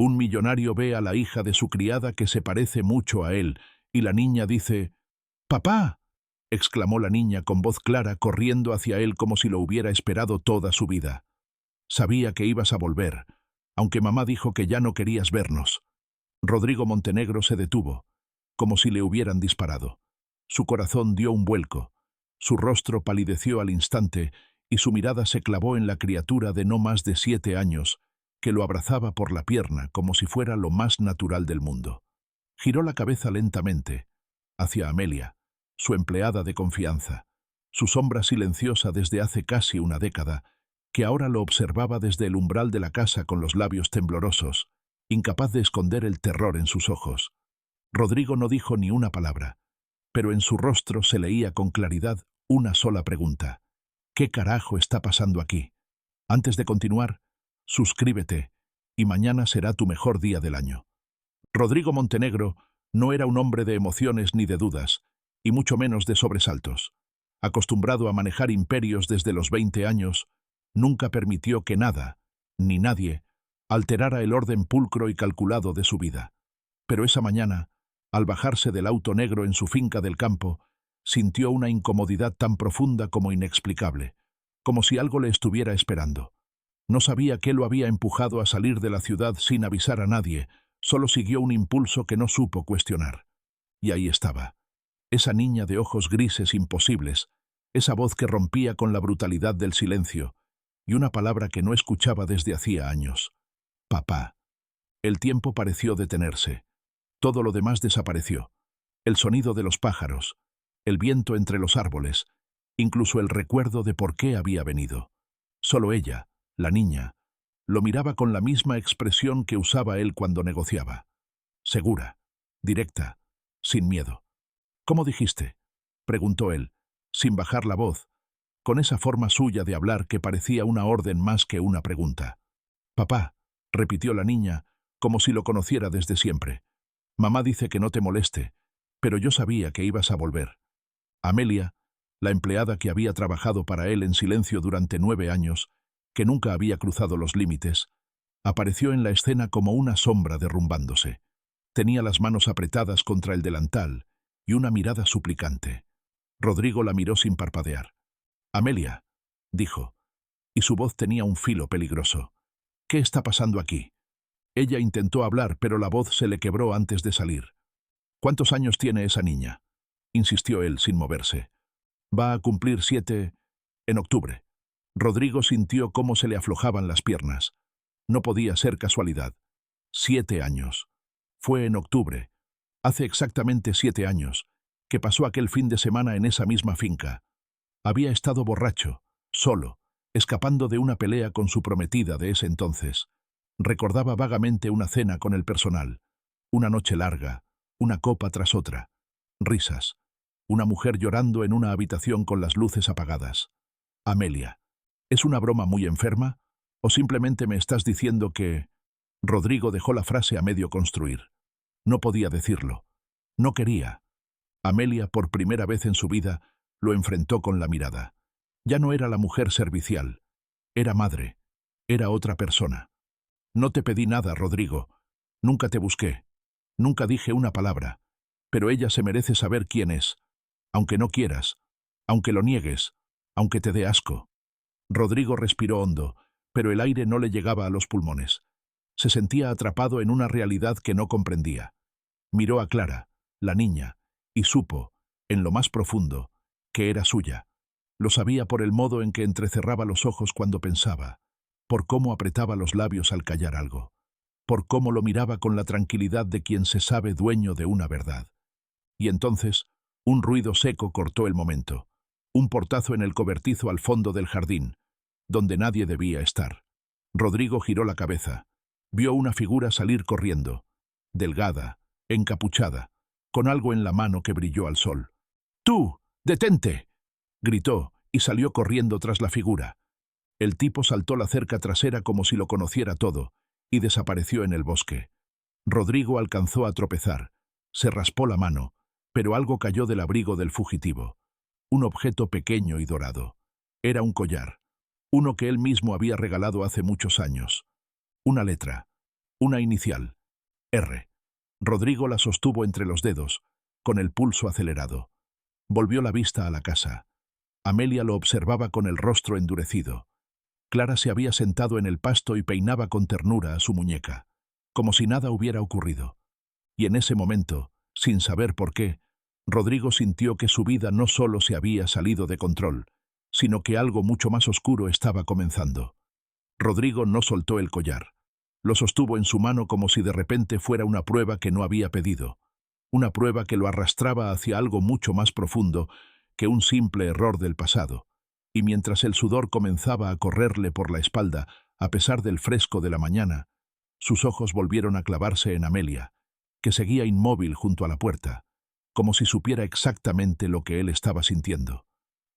Un millonario ve a la hija de su criada que se parece mucho a él, y la niña dice: «¡Papá!», exclamó la niña con voz clara, corriendo hacia él como si lo hubiera esperado toda su vida. «Sabía que ibas a volver, aunque mamá dijo que ya no querías vernos». Rodrigo Montenegro se detuvo, como si le hubieran disparado. Su corazón dio un vuelco, su rostro palideció al instante y su mirada se clavó en la criatura de no más de 7 años, que lo abrazaba por la pierna como si fuera lo más natural del mundo. Giró la cabeza lentamente, hacia Amelia, su empleada de confianza, su sombra silenciosa desde hace casi una década, que ahora lo observaba desde el umbral de la casa con los labios temblorosos, incapaz de esconder el terror en sus ojos. Rodrigo no dijo ni una palabra, pero en su rostro se leía con claridad una sola pregunta: ¿qué carajo está pasando aquí? Antes de continuar, suscríbete, y mañana será tu mejor día del año. Rodrigo Montenegro no era un hombre de emociones ni de dudas, y mucho menos de sobresaltos. Acostumbrado a manejar imperios desde los 20 años, nunca permitió que nada, ni nadie, alterara el orden pulcro y calculado de su vida. Pero esa mañana, al bajarse del auto negro en su finca del campo, sintió una incomodidad tan profunda como inexplicable, como si algo le estuviera esperando. No sabía qué lo había empujado a salir de la ciudad sin avisar a nadie, solo siguió un impulso que no supo cuestionar. Y ahí estaba, esa niña de ojos grises imposibles, esa voz que rompía con la brutalidad del silencio, y una palabra que no escuchaba desde hacía años: papá. El tiempo pareció detenerse. Todo lo demás desapareció. El sonido de los pájaros, el viento entre los árboles, incluso el recuerdo de por qué había venido. Solo ella, la niña, lo miraba con la misma expresión que usaba él cuando negociaba. Segura, directa, sin miedo. «¿Cómo dijiste?», preguntó él, sin bajar la voz, con esa forma suya de hablar que parecía una orden más que una pregunta. «Papá», repitió la niña, como si lo conociera desde siempre. «Mamá dice que no te moleste, pero yo sabía que ibas a volver». Amelia, la empleada que había trabajado para él en silencio durante 9 años, que nunca había cruzado los límites, apareció en la escena como una sombra derrumbándose. Tenía las manos apretadas contra el delantal y una mirada suplicante. Rodrigo la miró sin parpadear. «Amelia», dijo, y su voz tenía un filo peligroso. «¿Qué está pasando aquí?». Ella intentó hablar, pero la voz se le quebró antes de salir. «¿Cuántos años tiene esa niña?», insistió él sin moverse. «Va a cumplir 7 en octubre». Rodrigo sintió cómo se le aflojaban las piernas. No podía ser casualidad. 7 años. Fue en octubre, hace exactamente 7 años, que pasó aquel fin de semana en esa misma finca. Había estado borracho, solo, escapando de una pelea con su prometida de ese entonces. Recordaba vagamente una cena con el personal, una noche larga, una copa tras otra, risas, una mujer llorando en una habitación con las luces apagadas. «Amelia, ¿es una broma muy enferma? ¿O simplemente me estás diciendo que...?» Rodrigo dejó la frase a medio construir. No podía decirlo. No quería. Amelia, por primera vez en su vida, lo enfrentó con la mirada. Ya no era la mujer servicial. Era madre. Era otra persona. «No te pedí nada, Rodrigo. Nunca te busqué. Nunca dije una palabra. Pero ella se merece saber quién es. Aunque no quieras. Aunque lo niegues. Aunque te dé asco». Rodrigo respiró hondo, pero el aire no le llegaba a los pulmones. Se sentía atrapado en una realidad que no comprendía. Miró a Clara, la niña, y supo, en lo más profundo, que era suya. Lo sabía por el modo en que entrecerraba los ojos cuando pensaba, por cómo apretaba los labios al callar algo, por cómo lo miraba con la tranquilidad de quien se sabe dueño de una verdad. Y entonces, un ruido seco cortó el momento. Un portazo en el cobertizo al fondo del jardín, donde nadie debía estar. Rodrigo giró la cabeza. Vio una figura salir corriendo, delgada, encapuchada, con algo en la mano que brilló al sol. «¡Tú! ¡Detente!», gritó, y salió corriendo tras la figura. El tipo saltó la cerca trasera como si lo conociera todo, y desapareció en el bosque. Rodrigo alcanzó a tropezar. Se raspó la mano, pero algo cayó del abrigo del fugitivo. Un objeto pequeño y dorado. Era un collar. Uno que él mismo había regalado hace muchos años. Una letra. Una inicial. R. Rodrigo la sostuvo entre los dedos, con el pulso acelerado. Volvió la vista a la casa. Amelia lo observaba con el rostro endurecido. Clara se había sentado en el pasto y peinaba con ternura a su muñeca, como si nada hubiera ocurrido. Y en ese momento, sin saber por qué, Rodrigo sintió que su vida no solo se había salido de control, sino que algo mucho más oscuro estaba comenzando. Rodrigo no soltó el collar. Lo sostuvo en su mano como si de repente fuera una prueba que no había pedido, una prueba que lo arrastraba hacia algo mucho más profundo que un simple error del pasado, y mientras el sudor comenzaba a correrle por la espalda, a pesar del fresco de la mañana, sus ojos volvieron a clavarse en Amelia, que seguía inmóvil junto a la puerta, como si supiera exactamente lo que él estaba sintiendo,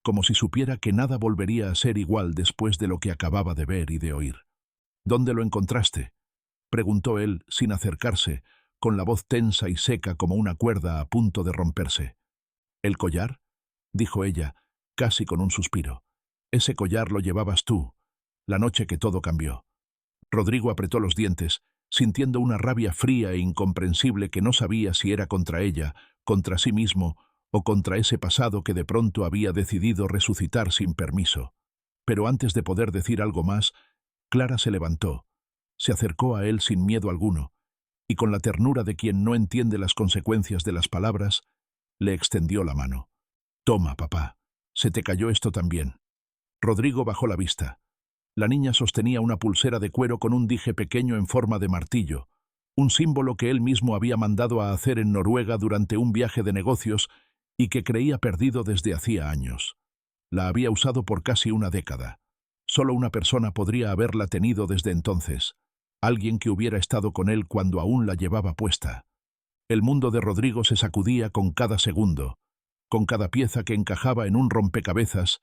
como si supiera que nada volvería a ser igual después de lo que acababa de ver y de oír. —¿Dónde lo encontraste? —preguntó él, sin acercarse, con la voz tensa y seca como una cuerda a punto de romperse. —¿El collar? —dijo ella, casi con un suspiro. —Ese collar lo llevabas tú, la noche que todo cambió. Rodrigo apretó los dientes, sintiendo una rabia fría e incomprensible que no sabía si era contra ella, contra sí mismo, o contra ese pasado que de pronto había decidido resucitar sin permiso. Pero antes de poder decir algo más, Clara se levantó, se acercó a él sin miedo alguno, y con la ternura de quien no entiende las consecuencias de las palabras, le extendió la mano. —Toma, papá, se te cayó esto también. Rodrigo bajó la vista. La niña sostenía una pulsera de cuero con un dije pequeño en forma de martillo, un símbolo que él mismo había mandado a hacer en Noruega durante un viaje de negocios y que creía perdido desde hacía años. La había usado por casi una década. Solo una persona podría haberla tenido desde entonces, alguien que hubiera estado con él cuando aún la llevaba puesta. El mundo de Rodrigo se sacudía con cada segundo, con cada pieza que encajaba en un rompecabezas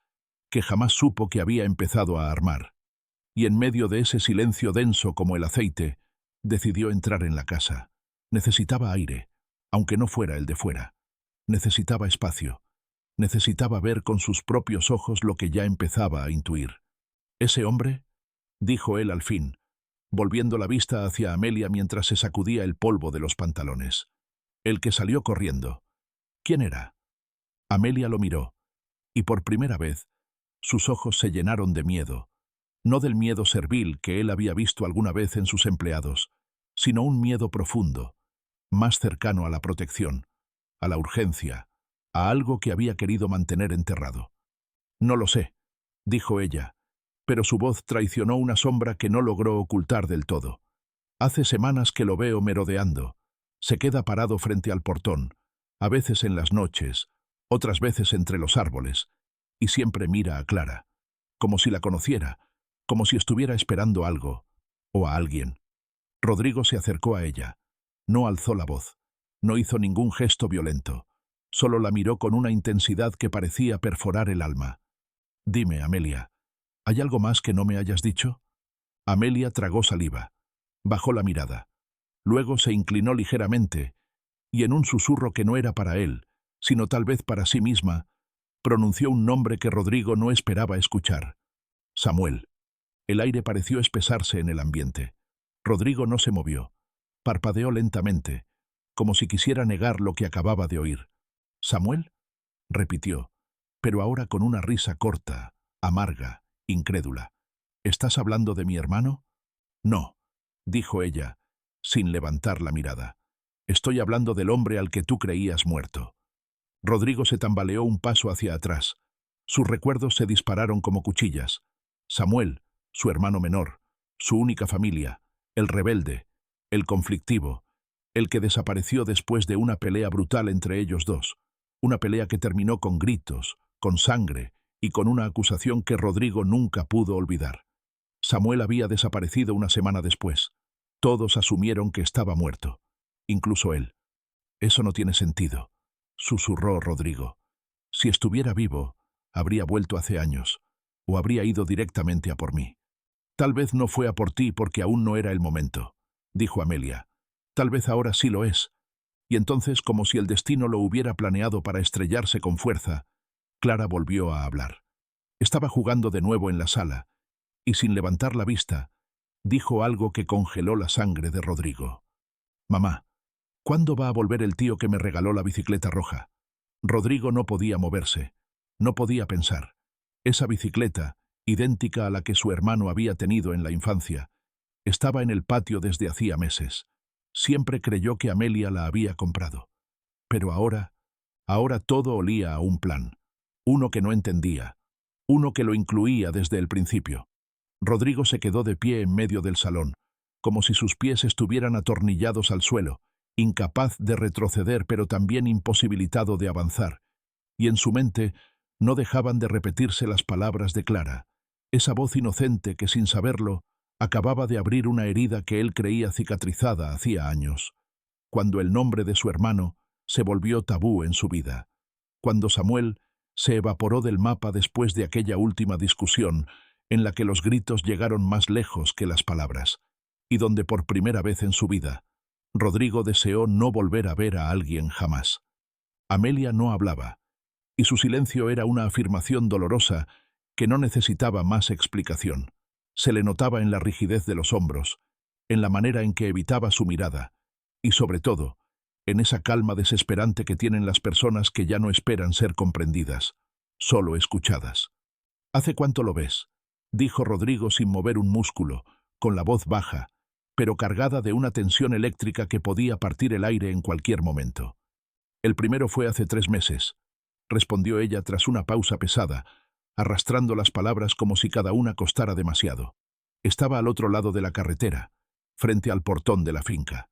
que jamás supo que había empezado a armar. Y en medio de ese silencio denso como el aceite, decidió entrar en la casa. Necesitaba aire, aunque no fuera el de fuera. Necesitaba espacio. Necesitaba ver con sus propios ojos lo que ya empezaba a intuir. —¿Ese hombre? —dijo él al fin, volviendo la vista hacia Amelia mientras se sacudía el polvo de los pantalones. —El que salió corriendo. ¿Quién era? Amelia lo miró, y por primera vez, sus ojos se llenaron de miedo. No del miedo servil que él había visto alguna vez en sus empleados, sino un miedo profundo, más cercano a la protección, a la urgencia, a algo que había querido mantener enterrado. —No lo sé —dijo ella, pero su voz traicionó una sombra que no logró ocultar del todo. Hace semanas que lo veo merodeando. Se queda parado frente al portón, a veces en las noches, otras veces entre los árboles, y siempre mira a Clara, como si la conociera, como si estuviera esperando algo, o a alguien. Rodrigo se acercó a ella. No alzó la voz, no hizo ningún gesto violento, solo la miró con una intensidad que parecía perforar el alma. —Dime, Amelia, ¿hay algo más que no me hayas dicho? Amelia tragó saliva, bajó la mirada. Luego se inclinó ligeramente, y en un susurro que no era para él, sino tal vez para sí misma, pronunció un nombre que Rodrigo no esperaba escuchar. Samuel. El aire pareció espesarse en el ambiente. Rodrigo no se movió. Parpadeó lentamente, como si quisiera negar lo que acababa de oír. —¿Samuel? —repitió, pero ahora con una risa corta, amarga, incrédula. —¿Estás hablando de mi hermano? —No —dijo ella, sin levantar la mirada—. Estoy hablando del hombre al que tú creías muerto. Rodrigo se tambaleó un paso hacia atrás. Sus recuerdos se dispararon como cuchillas. Samuel, su hermano menor, su única familia, el rebelde, el conflictivo, el que desapareció después de una pelea brutal entre ellos dos, una pelea que terminó con gritos, con sangre y con una acusación que Rodrigo nunca pudo olvidar. Samuel había desaparecido una semana después. Todos asumieron que estaba muerto, incluso él. —Eso no tiene sentido —susurró Rodrigo. Si estuviera vivo, habría vuelto hace años, o habría ido directamente a por mí. Tal vez no fue a por ti porque aún no era el momento, dijo Amelia. Tal vez ahora sí lo es. Y entonces, como si el destino lo hubiera planeado para estrellarse con fuerza, Clara volvió a hablar. Estaba jugando de nuevo en la sala, y sin levantar la vista, dijo algo que congeló la sangre de Rodrigo. «Mamá, ¿cuándo va a volver el tío que me regaló la bicicleta roja?» Rodrigo no podía moverse, no podía pensar. Esa bicicleta, idéntica a la que su hermano había tenido en la infancia, estaba en el patio desde hacía meses. Siempre creyó que Amelia la había comprado. Pero ahora todo olía a un plan. Uno que no entendía. Uno que lo incluía desde el principio. Rodrigo se quedó de pie en medio del salón, como si sus pies estuvieran atornillados al suelo, incapaz de retroceder pero también imposibilitado de avanzar. Y en su mente no dejaban de repetirse las palabras de Clara, esa voz inocente que sin saberlo acababa de abrir una herida que él creía cicatrizada hacía años, cuando el nombre de su hermano se volvió tabú en su vida, cuando Samuel se evaporó del mapa después de aquella última discusión en la que los gritos llegaron más lejos que las palabras, y donde por primera vez en su vida Rodrigo deseó no volver a ver a alguien jamás. Amelia no hablaba, y su silencio era una afirmación dolorosa que no necesitaba más explicación. Se le notaba en la rigidez de los hombros, en la manera en que evitaba su mirada, y sobre todo, en esa calma desesperante que tienen las personas que ya no esperan ser comprendidas, solo escuchadas. «¿Hace cuánto lo ves?», dijo Rodrigo sin mover un músculo, con la voz baja, pero cargada de una tensión eléctrica que podía partir el aire en cualquier momento. «El primero fue hace 3 meses», respondió ella tras una pausa pesada, arrastrando las palabras como si cada una costara demasiado. Estaba al otro lado de la carretera, frente al portón de la finca.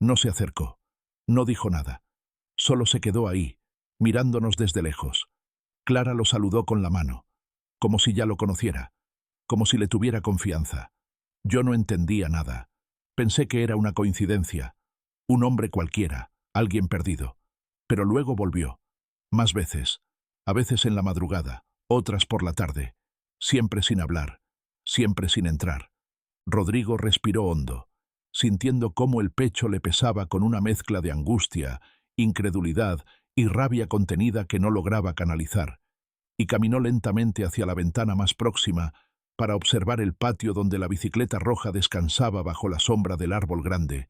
No se acercó, no dijo nada, solo se quedó ahí, mirándonos desde lejos. Clara lo saludó con la mano, como si ya lo conociera, como si le tuviera confianza. Yo no entendía nada. Pensé que era una coincidencia, un hombre cualquiera, alguien perdido. Pero luego volvió, más veces, a veces en la madrugada, otras por la tarde, siempre sin hablar, siempre sin entrar. Rodrigo respiró hondo, sintiendo cómo el pecho le pesaba con una mezcla de angustia, incredulidad y rabia contenida que no lograba canalizar, y caminó lentamente hacia la ventana más próxima para observar el patio donde la bicicleta roja descansaba bajo la sombra del árbol grande,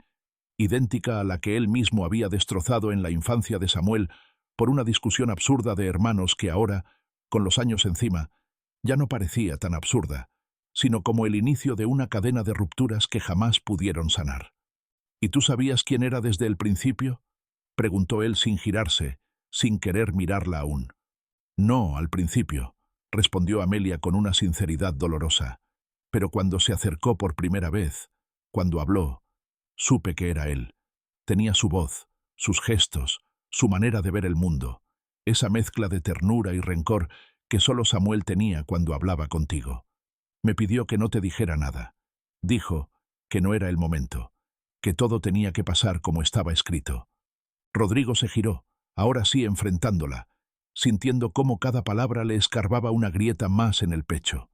idéntica a la que él mismo había destrozado en la infancia de Samuel por una discusión absurda de hermanos que ahora, con los años encima, ya no parecía tan absurda, sino como el inicio de una cadena de rupturas que jamás pudieron sanar. «¿Y tú sabías quién era desde el principio?», preguntó él sin girarse, sin querer mirarla aún. «No, al principio», respondió Amelia con una sinceridad dolorosa. «Pero cuando se acercó por primera vez, cuando habló, supe que era él. Tenía su voz, sus gestos, su manera de ver el mundo, esa mezcla de ternura y rencor que solo Samuel tenía cuando hablaba contigo. Me pidió que no te dijera nada. Dijo que no era el momento, que todo tenía que pasar como estaba escrito». Rodrigo se giró, ahora sí enfrentándola, sintiendo cómo cada palabra le escarbaba una grieta más en el pecho.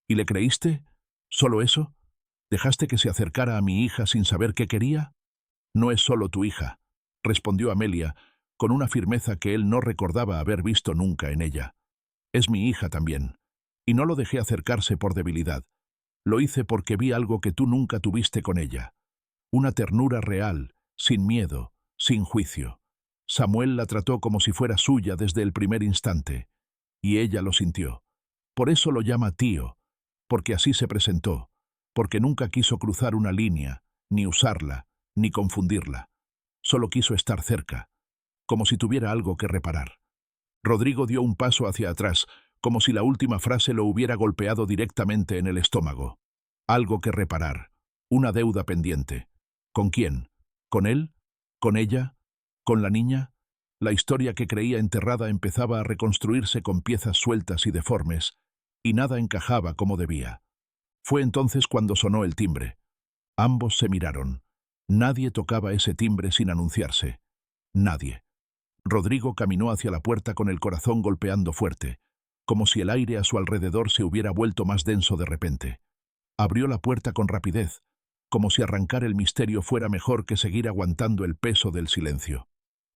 «¿Y le creíste? ¿Solo eso? ¿Dejaste que se acercara a mi hija sin saber qué quería?» «No es solo tu hija», respondió Amelia, con una firmeza que él no recordaba haber visto nunca en ella. «Es mi hija también. Y no lo dejé acercarse por debilidad. Lo hice porque vi algo que tú nunca tuviste con ella. Una ternura real, sin miedo, sin juicio. Samuel la trató como si fuera suya desde el primer instante, y ella lo sintió. Por eso lo llama tío, porque así se presentó, porque nunca quiso cruzar una línea, ni usarla, ni confundirla. Solo quiso estar cerca, como si tuviera algo que reparar». Rodrigo dio un paso hacia atrás, como si la última frase lo hubiera golpeado directamente en el estómago. Algo que reparar, una deuda pendiente. ¿Con quién? ¿Con él? ¿Con ella? ¿Con la niña? La historia que creía enterrada empezaba a reconstruirse con piezas sueltas y deformes, y nada encajaba como debía. Fue entonces cuando sonó el timbre. Ambos se miraron. Nadie tocaba ese timbre sin anunciarse. Nadie. Rodrigo caminó hacia la puerta con el corazón golpeando fuerte, como si el aire a su alrededor se hubiera vuelto más denso de repente. Abrió la puerta con rapidez, como si arrancar el misterio fuera mejor que seguir aguantando el peso del silencio.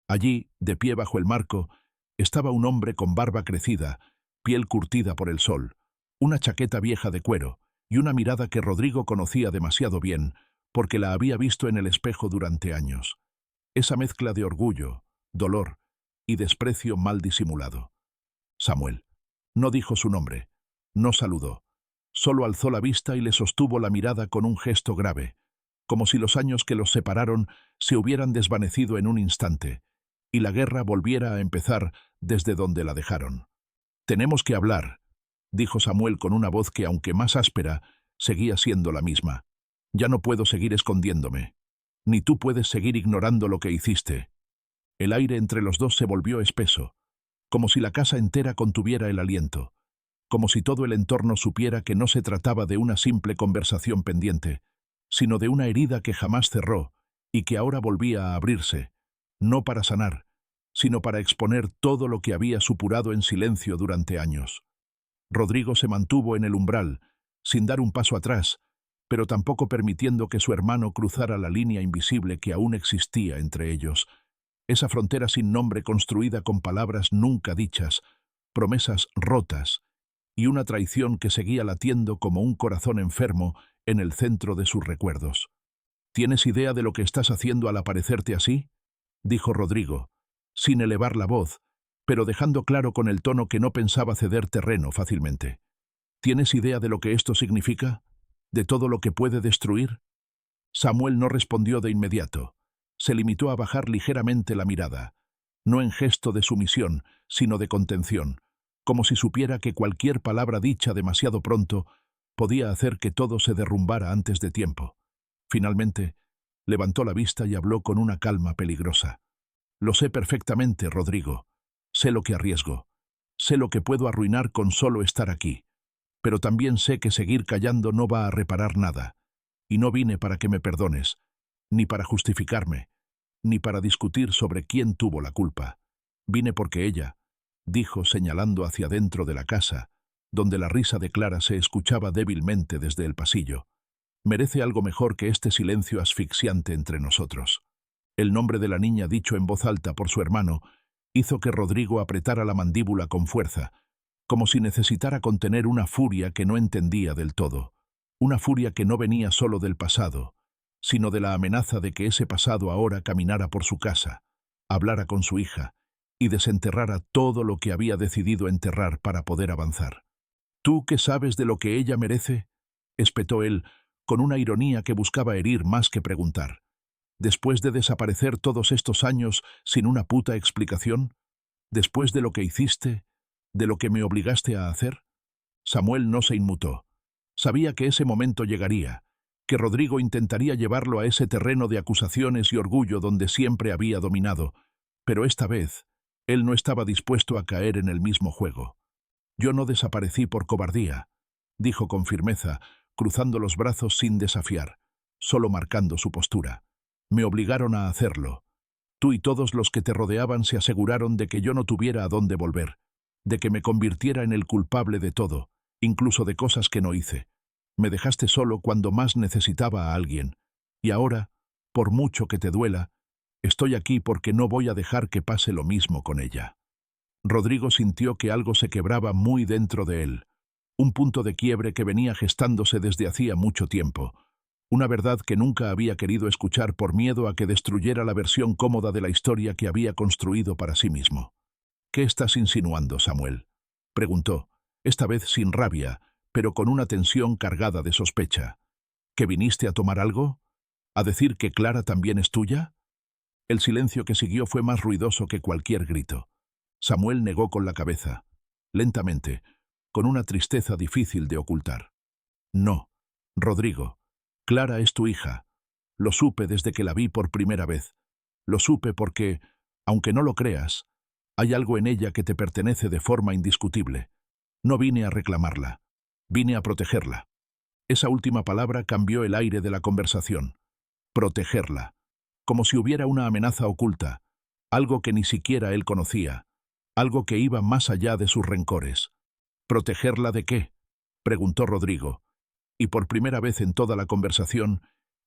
Allí, de pie bajo el marco, estaba un hombre con barba crecida, piel curtida por el sol, una chaqueta vieja de cuero, y una mirada que Rodrigo conocía demasiado bien, porque la había visto en el espejo durante años. Esa mezcla de orgullo, dolor y desprecio mal disimulado. Samuel. No dijo su nombre, no saludó. Solo alzó la vista y le sostuvo la mirada con un gesto grave, como si los años que los separaron se hubieran desvanecido en un instante, y la guerra volviera a empezar desde donde la dejaron. «Tenemos que hablar», dijo Samuel con una voz que, aunque más áspera, seguía siendo la misma. «Ya no puedo seguir escondiéndome. Ni tú puedes seguir ignorando lo que hiciste». El aire entre los dos se volvió espeso, como si la casa entera contuviera el aliento, como si todo el entorno supiera que no se trataba de una simple conversación pendiente, sino de una herida que jamás cerró y que ahora volvía a abrirse, no para sanar, sino para exponer todo lo que había supurado en silencio durante años. Rodrigo se mantuvo en el umbral, sin dar un paso atrás, pero tampoco permitiendo que su hermano cruzara la línea invisible que aún existía entre ellos, esa frontera sin nombre construida con palabras nunca dichas, promesas rotas y una traición que seguía latiendo como un corazón enfermo en el centro de sus recuerdos. «¿Tienes idea de lo que estás haciendo al aparecerte así?», dijo Rodrigo, sin elevar la voz, pero dejando claro con el tono que no pensaba ceder terreno fácilmente. «¿Tienes idea de lo que esto significa? ¿De todo lo que puede destruir?». Samuel no respondió de inmediato. Se limitó a bajar ligeramente la mirada, no en gesto de sumisión, sino de contención, como si supiera que cualquier palabra dicha demasiado pronto podía hacer que todo se derrumbara antes de tiempo. Finalmente, levantó la vista y habló con una calma peligrosa. «Lo sé perfectamente, Rodrigo. Sé lo que arriesgo. Sé lo que puedo arruinar con solo estar aquí. Pero también sé que seguir callando no va a reparar nada. Y no vine para que me perdones, ni para justificarme, ni para discutir sobre quién tuvo la culpa. Vine porque ella», dijo señalando hacia dentro de la casa, donde la risa de Clara se escuchaba débilmente desde el pasillo, «merece algo mejor que este silencio asfixiante entre nosotros». El nombre de la niña dicho en voz alta por su hermano hizo que Rodrigo apretara la mandíbula con fuerza, como si necesitara contener una furia que no entendía del todo, una furia que no venía solo del pasado, sino de la amenaza de que ese pasado ahora caminara por su casa, hablara con su hija y desenterrara todo lo que había decidido enterrar para poder avanzar. «¿Tú qué sabes de lo que ella merece?», espetó él, con una ironía que buscaba herir más que preguntar. «Después de desaparecer todos estos años sin una puta explicación, después de lo que hiciste, de lo que me obligaste a hacer». Samuel no se inmutó. Sabía que ese momento llegaría, que Rodrigo intentaría llevarlo a ese terreno de acusaciones y orgullo donde siempre había dominado, pero esta vez él no estaba dispuesto a caer en el mismo juego. «Yo no desaparecí por cobardía», dijo con firmeza, cruzando los brazos sin desafiar, solo marcando su postura. «Me obligaron a hacerlo. Tú y todos los que te rodeaban se aseguraron de que yo no tuviera a dónde volver, de que me convirtiera en el culpable de todo, incluso de cosas que no hice. Me dejaste solo cuando más necesitaba a alguien, y ahora, por mucho que te duela, estoy aquí porque no voy a dejar que pase lo mismo con ella». Rodrigo sintió que algo se quebraba muy dentro de él, un punto de quiebre que venía gestándose desde hacía mucho tiempo, una verdad que nunca había querido escuchar por miedo a que destruyera la versión cómoda de la historia que había construido para sí mismo. «¿Qué estás insinuando, Samuel?», preguntó, esta vez sin rabia, pero con una tensión cargada de sospecha. «¿Que viniste a tomar algo? ¿A decir que Clara también es tuya?». El silencio que siguió fue más ruidoso que cualquier grito. Samuel negó con la cabeza, lentamente, con una tristeza difícil de ocultar. «No, Rodrigo, Clara es tu hija. Lo supe desde que la vi por primera vez. Lo supe porque, aunque no lo creas, hay algo en ella que te pertenece de forma indiscutible. No vine a reclamarla, vine a protegerla». Esa última palabra cambió el aire de la conversación. Protegerla, como si hubiera una amenaza oculta, algo que ni siquiera él conocía, algo que iba más allá de sus rencores. «¿Protegerla de qué?», preguntó Rodrigo, y por primera vez en toda la conversación,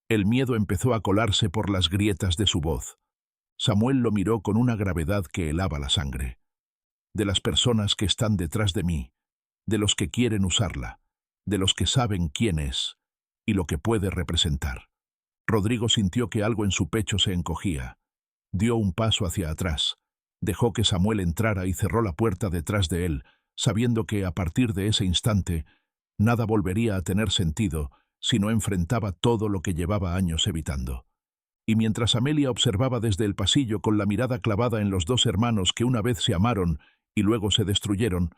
el miedo empezó a colarse por las grietas de su voz. Samuel lo miró con una gravedad que helaba la sangre. «De las personas que están detrás de mí, de los que quieren usarla, de los que saben quién es y lo que puede representar. Rodrigo sintió que algo en su pecho se encogía. Dio un paso hacia atrás. Dejó que Samuel entrara y cerró la puerta detrás de él, sabiendo que a partir de ese instante nada volvería a tener sentido si no enfrentaba todo lo que llevaba años evitando. Y mientras Amelia observaba desde el pasillo con la mirada clavada en los dos hermanos que una vez se amaron y luego se destruyeron,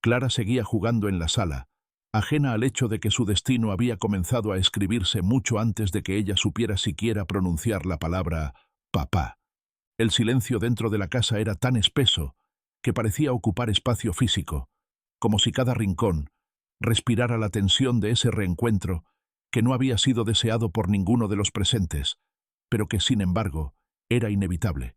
Clara seguía jugando en la sala, ajena al hecho de que su destino había comenzado a escribirse mucho antes de que ella supiera siquiera pronunciar la palabra papá. El silencio dentro de la casa era tan espeso que parecía ocupar espacio físico, como si cada rincón respirara la tensión de ese reencuentro que no había sido deseado por ninguno de los presentes, pero que, sin embargo, era inevitable,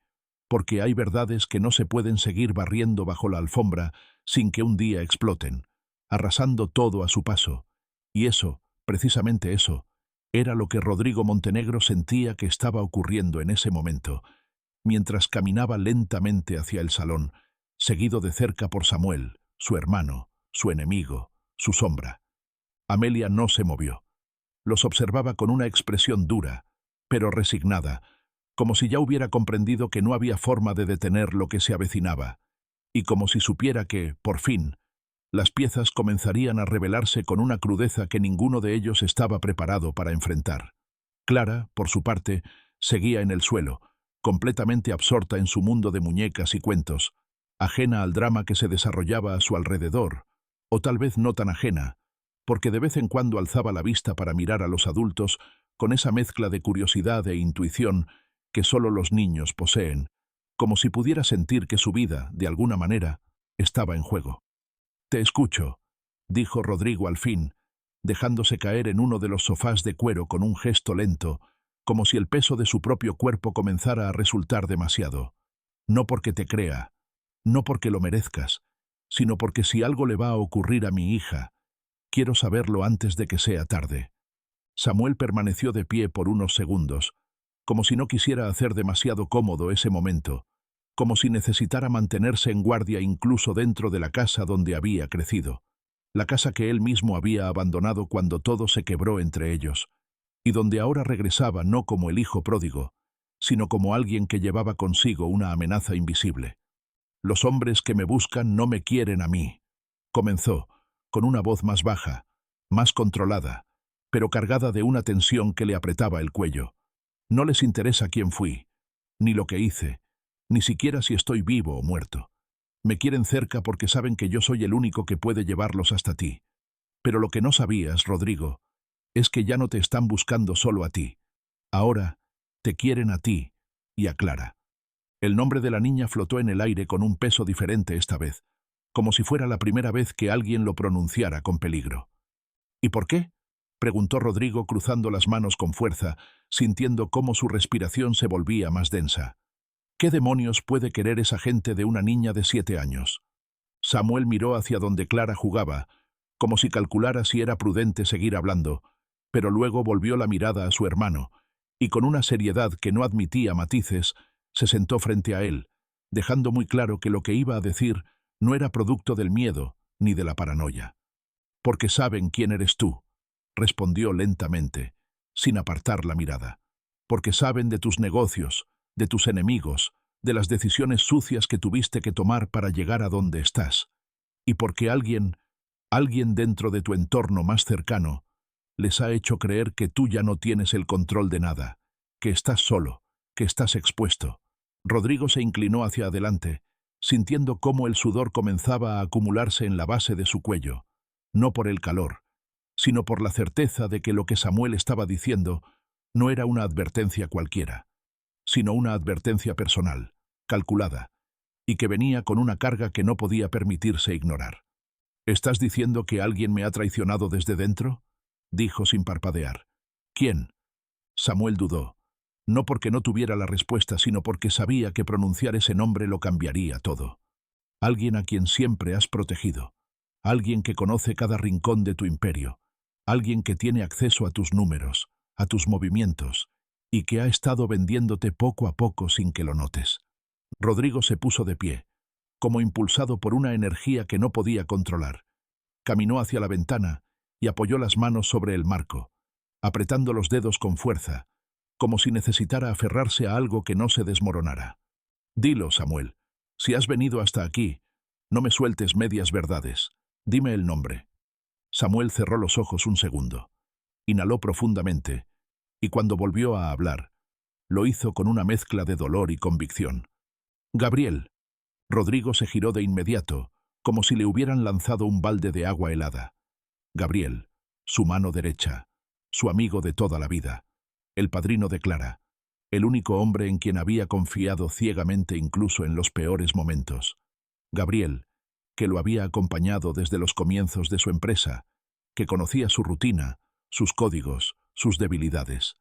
porque hay verdades que no se pueden seguir barriendo bajo la alfombra sin que un día exploten, arrasando todo a su paso. Y eso, precisamente eso, era lo que Rodrigo Montenegro sentía que estaba ocurriendo en ese momento, mientras caminaba lentamente hacia el salón, seguido de cerca por Samuel, su hermano, su enemigo, su sombra. Amelia no se movió. Los observaba con una expresión dura, pero resignada, como si ya hubiera comprendido que no había forma de detener lo que se avecinaba, y como si supiera que, por fin, las piezas comenzarían a revelarse con una crudeza que ninguno de ellos estaba preparado para enfrentar. Clara, por su parte, seguía en el suelo, completamente absorta en su mundo de muñecas y cuentos, ajena al drama que se desarrollaba a su alrededor, o tal vez no tan ajena, porque de vez en cuando alzaba la vista para mirar a los adultos con esa mezcla de curiosidad e intuición que solo los niños poseen, como si pudiera sentir que su vida, de alguna manera, estaba en juego. «Te escucho», dijo Rodrigo al fin, dejándose caer en uno de los sofás de cuero con un gesto lento, como si el peso de su propio cuerpo comenzara a resultar demasiado. «No porque te crea, no porque lo merezcas, sino porque si algo le va a ocurrir a mi hija, quiero saberlo antes de que sea tarde». Samuel permaneció de pie por unos segundos, como si no quisiera hacer demasiado cómodo ese momento, como si necesitara mantenerse en guardia incluso dentro de la casa donde había crecido, la casa que él mismo había abandonado cuando todo se quebró entre ellos, y donde ahora regresaba no como el hijo pródigo, sino como alguien que llevaba consigo una amenaza invisible. «Los hombres que me buscan no me quieren a mí», comenzó, con una voz más baja, más controlada, pero cargada de una tensión que le apretaba el cuello. «No les interesa quién fui, ni lo que hice, ni siquiera si estoy vivo o muerto. Me quieren cerca porque saben que yo soy el único que puede llevarlos hasta ti. Pero lo que no sabías, Rodrigo, es que ya no te están buscando solo a ti. Ahora te quieren a ti y a Clara». El nombre de la niña flotó en el aire con un peso diferente esta vez, como si fuera la primera vez que alguien lo pronunciara con peligro. «¿Y por qué?», preguntó Rodrigo cruzando las manos con fuerza, sintiendo cómo su respiración se volvía más densa. «¿Qué demonios puede querer esa gente de una niña de 7 años?» Samuel miró hacia donde Clara jugaba, como si calculara si era prudente seguir hablando, pero luego volvió la mirada a su hermano, y con una seriedad que no admitía matices, se sentó frente a él, dejando muy claro que lo que iba a decir no era producto del miedo ni de la paranoia. «Porque saben quién eres tú», respondió lentamente, sin apartar la mirada. «Porque saben de tus negocios, de tus enemigos, de las decisiones sucias que tuviste que tomar para llegar a donde estás. Y porque alguien dentro de tu entorno más cercano, les ha hecho creer que tú ya no tienes el control de nada, que estás solo, que estás expuesto». Rodrigo se inclinó hacia adelante, sintiendo cómo el sudor comenzaba a acumularse en la base de su cuello, no por el calor, sino por la certeza de que lo que Samuel estaba diciendo no era una advertencia cualquiera, sino una advertencia personal, calculada, y que venía con una carga que no podía permitirse ignorar. «¿Estás diciendo que alguien me ha traicionado desde dentro?», dijo sin parpadear. «¿Quién?». Samuel dudó, no porque no tuviera la respuesta, sino porque sabía que pronunciar ese nombre lo cambiaría todo. «Alguien a quien siempre has protegido, alguien que conoce cada rincón de tu imperio, alguien que tiene acceso a tus números, a tus movimientos, y que ha estado vendiéndote poco a poco sin que lo notes». Rodrigo se puso de pie, como impulsado por una energía que no podía controlar. Caminó hacia la ventana y apoyó las manos sobre el marco, apretando los dedos con fuerza, como si necesitara aferrarse a algo que no se desmoronara. Dilo, Samuel. Si has venido hasta aquí, no me sueltes medias verdades. Dime el nombre. Samuel cerró los ojos un segundo. Inhaló profundamente, y cuando volvió a hablar, lo hizo con una mezcla de dolor y convicción. Gabriel. Rodrigo se giró de inmediato, como si le hubieran lanzado un balde de agua helada. Gabriel, su mano derecha, su amigo de toda la vida, el padrino de Clara, el único hombre en quien había confiado ciegamente incluso en los peores momentos. Gabriel, que lo había acompañado desde los comienzos de su empresa, que conocía su rutina, sus códigos, sus debilidades.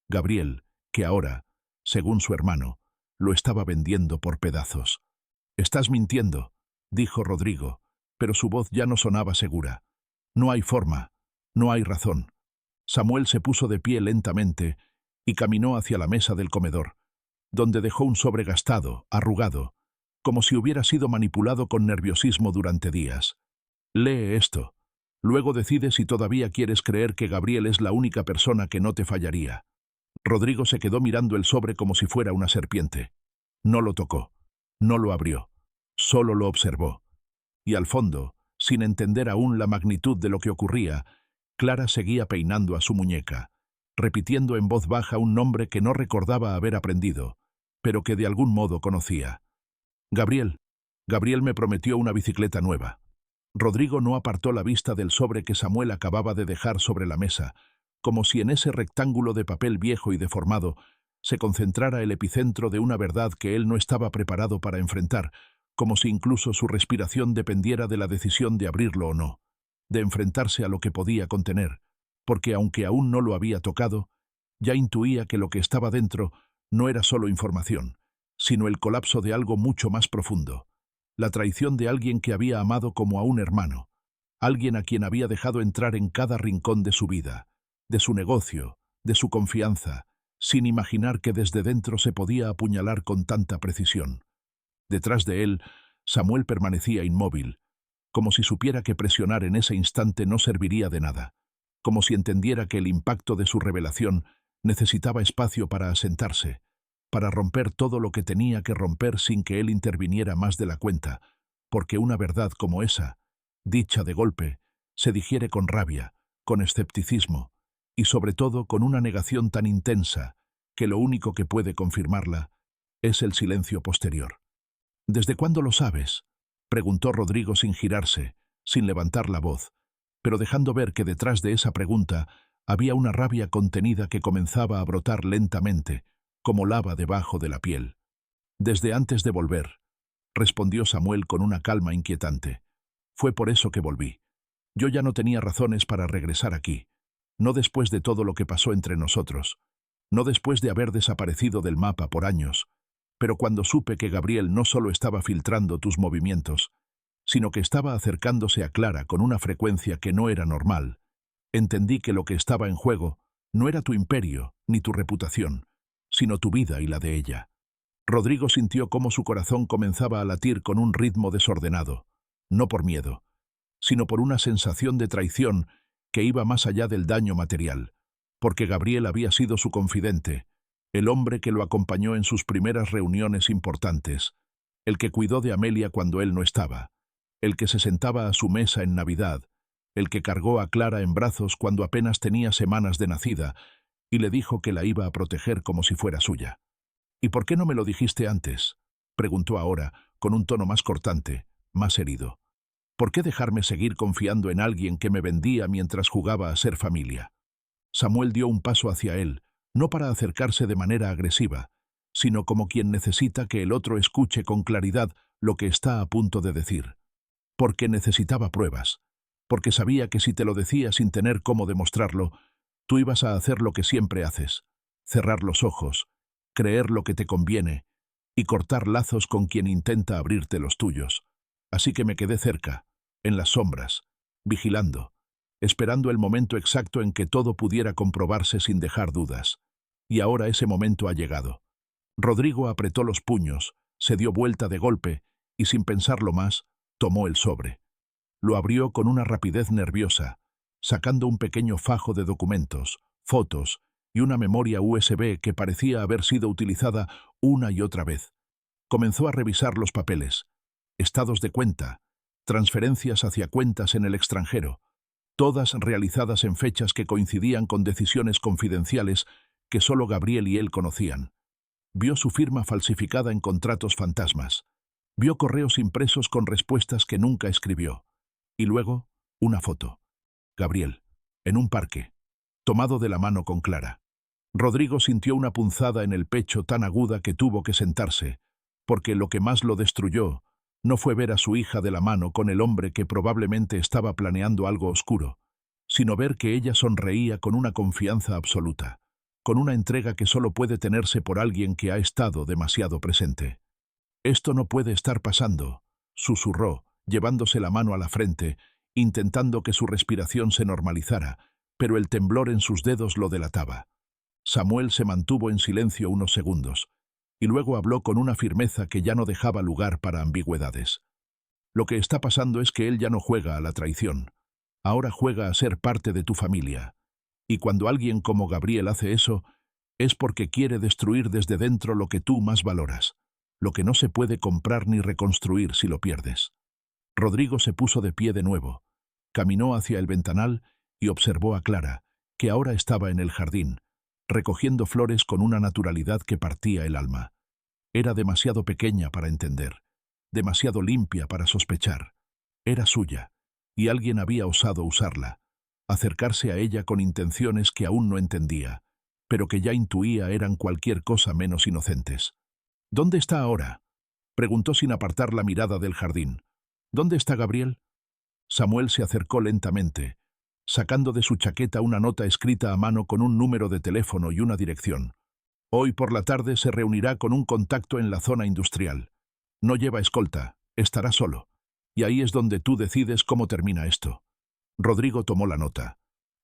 Gabriel, que ahora, según su hermano, lo estaba vendiendo por pedazos. «Estás mintiendo», dijo Rodrigo, pero su voz ya no sonaba segura. «No hay forma, no hay razón». Samuel se puso de pie lentamente y caminó hacia la mesa del comedor, donde dejó un sobre gastado, arrugado, como si hubiera sido manipulado con nerviosismo durante días. «Lee esto. Luego decide si todavía quieres creer que Gabriel es la única persona que no te fallaría». Rodrigo se quedó mirando el sobre como si fuera una serpiente. No lo tocó, no lo abrió, solo lo observó. Y al fondo, sin entender aún la magnitud de lo que ocurría, Clara seguía peinando a su muñeca, repitiendo en voz baja un nombre que no recordaba haber aprendido, pero que de algún modo conocía. «Gabriel. Gabriel me prometió una bicicleta nueva». Rodrigo no apartó la vista del sobre que Samuel acababa de dejar sobre la mesa, como si en ese rectángulo de papel viejo y deformado se concentrara el epicentro de una verdad que él no estaba preparado para enfrentar, como si incluso su respiración dependiera de la decisión de abrirlo o no, de enfrentarse a lo que podía contener, porque aunque aún no lo había tocado, ya intuía que lo que estaba dentro no era solo información, sino el colapso de algo mucho más profundo, la traición de alguien que había amado como a un hermano, alguien a quien había dejado entrar en cada rincón de su vida, de su negocio, de su confianza, sin imaginar que desde dentro se podía apuñalar con tanta precisión. Detrás de él, Samuel permanecía inmóvil, como si supiera que presionar en ese instante no serviría de nada, como si entendiera que el impacto de su revelación necesitaba espacio para asentarse, para romper todo lo que tenía que romper sin que él interviniera más de la cuenta, porque una verdad como esa, dicha de golpe, se digiere con rabia, con escepticismo, y sobre todo con una negación tan intensa que lo único que puede confirmarla es el silencio posterior. «¿Desde cuándo lo sabes?», preguntó Rodrigo sin girarse, sin levantar la voz, pero dejando ver que detrás de esa pregunta había una rabia contenida que comenzaba a brotar lentamente, como lava debajo de la piel. «Desde antes de volver», respondió Samuel con una calma inquietante. «Fue por eso que volví. Yo ya no tenía razones para regresar aquí. No después de todo lo que pasó entre nosotros, no después de haber desaparecido del mapa por años, pero cuando supe que Gabriel no solo estaba filtrando tus movimientos, sino que estaba acercándose a Clara con una frecuencia que no era normal, entendí que lo que estaba en juego no era tu imperio ni tu reputación, sino tu vida y la de ella». Rodrigo sintió cómo su corazón comenzaba a latir con un ritmo desordenado, no por miedo, sino por una sensación de traición que iba más allá del daño material, porque Gabriel había sido su confidente, el hombre que lo acompañó en sus primeras reuniones importantes, el que cuidó de Amelia cuando él no estaba, el que se sentaba a su mesa en Navidad, el que cargó a Clara en brazos cuando apenas tenía semanas de nacida y le dijo que la iba a proteger como si fuera suya. «¿Y por qué no me lo dijiste antes?», preguntó ahora, con un tono más cortante, más herido. «¿Por qué dejarme seguir confiando en alguien que me vendía mientras jugaba a ser familia?». Samuel dio un paso hacia él, no para acercarse de manera agresiva, sino como quien necesita que el otro escuche con claridad lo que está a punto de decir. Porque necesitaba pruebas, porque sabía que si te lo decía sin tener cómo demostrarlo, tú ibas a hacer lo que siempre haces, cerrar los ojos, creer lo que te conviene y cortar lazos con quien intenta abrirte los tuyos. Así que me quedé cerca, en las sombras, vigilando, esperando el momento exacto en que todo pudiera comprobarse sin dejar dudas. Y ahora ese momento ha llegado. Rodrigo apretó los puños, se dio vuelta de golpe y sin pensarlo más, tomó el sobre. Lo abrió con una rapidez nerviosa, sacando un pequeño fajo de documentos, fotos y una memoria USB que parecía haber sido utilizada una y otra vez. Comenzó a revisar los papeles, estados de cuenta, transferencias hacia cuentas en el extranjero, todas realizadas en fechas que coincidían con decisiones confidenciales que solo Gabriel y él conocían. Vio su firma falsificada en contratos fantasmas. Vio correos impresos con respuestas que nunca escribió. Y luego, una foto. Gabriel, en un parque, tomado de la mano con Clara. Rodrigo sintió una punzada en el pecho tan aguda que tuvo que sentarse, porque lo que más lo destruyó no fue ver a su hija de la mano con el hombre que probablemente estaba planeando algo oscuro, sino ver que ella sonreía con una confianza absoluta, con una entrega que solo puede tenerse por alguien que ha estado demasiado presente. «Esto no puede estar pasando», susurró, llevándose la mano a la frente, intentando que su respiración se normalizara, pero el temblor en sus dedos lo delataba. Samuel se mantuvo en silencio unos segundos, y luego habló con una firmeza que ya no dejaba lugar para ambigüedades. «Lo que está pasando es que él ya no juega a la traición. Ahora juega a ser parte de tu familia. Y cuando alguien como Gabriel hace eso, es porque quiere destruir desde dentro lo que tú más valoras, lo que no se puede comprar ni reconstruir si lo pierdes». Rodrigo se puso de pie de nuevo, caminó hacia el ventanal y observó a Clara, que ahora estaba en el jardín, recogiendo flores con una naturalidad que partía el alma. Era demasiado pequeña para entender, demasiado limpia para sospechar. Era suya, y alguien había osado usarla, acercarse a ella con intenciones que aún no entendía, pero que ya intuía eran cualquier cosa menos inocentes. «¿Dónde está ahora?», preguntó sin apartar la mirada del jardín. «¿Dónde está Gabriel?». Samuel se acercó lentamente, sacando de su chaqueta una nota escrita a mano con un número de teléfono y una dirección. «Hoy por la tarde se reunirá con un contacto en la zona industrial. No lleva escolta, estará solo. Y ahí es donde tú decides cómo termina esto». Rodrigo tomó la nota.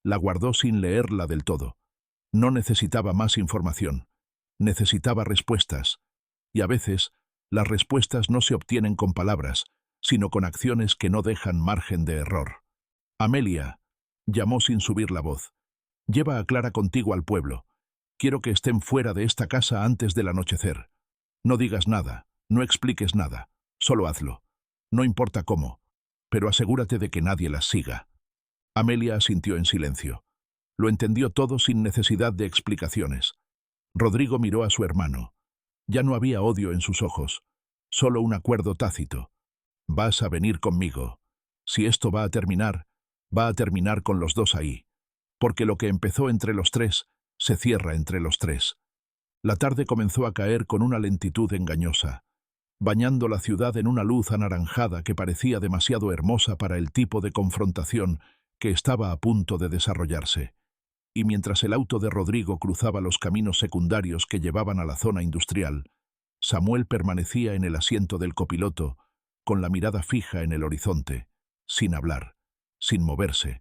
La guardó sin leerla del todo. No necesitaba más información. Necesitaba respuestas. Y a veces, las respuestas no se obtienen con palabras, sino con acciones que no dejan margen de error. «Amelia», llamó sin subir la voz, «lleva a Clara contigo al pueblo. Quiero que estén fuera de esta casa antes del anochecer. No digas nada, no expliques nada, solo hazlo. No importa cómo, pero asegúrate de que nadie las siga». Amelia asintió en silencio. Lo entendió todo sin necesidad de explicaciones. Rodrigo miró a su hermano. Ya no había odio en sus ojos, solo un acuerdo tácito. «Vas a venir conmigo. Si esto va a terminar con los dos ahí. Porque lo que empezó entre los tres, se cierra entre los tres». La tarde comenzó a caer con una lentitud engañosa, bañando la ciudad en una luz anaranjada que parecía demasiado hermosa para el tipo de confrontación que estaba a punto de desarrollarse. Y mientras el auto de Rodrigo cruzaba los caminos secundarios que llevaban a la zona industrial, Samuel permanecía en el asiento del copiloto, con la mirada fija en el horizonte, sin hablar, sin moverse,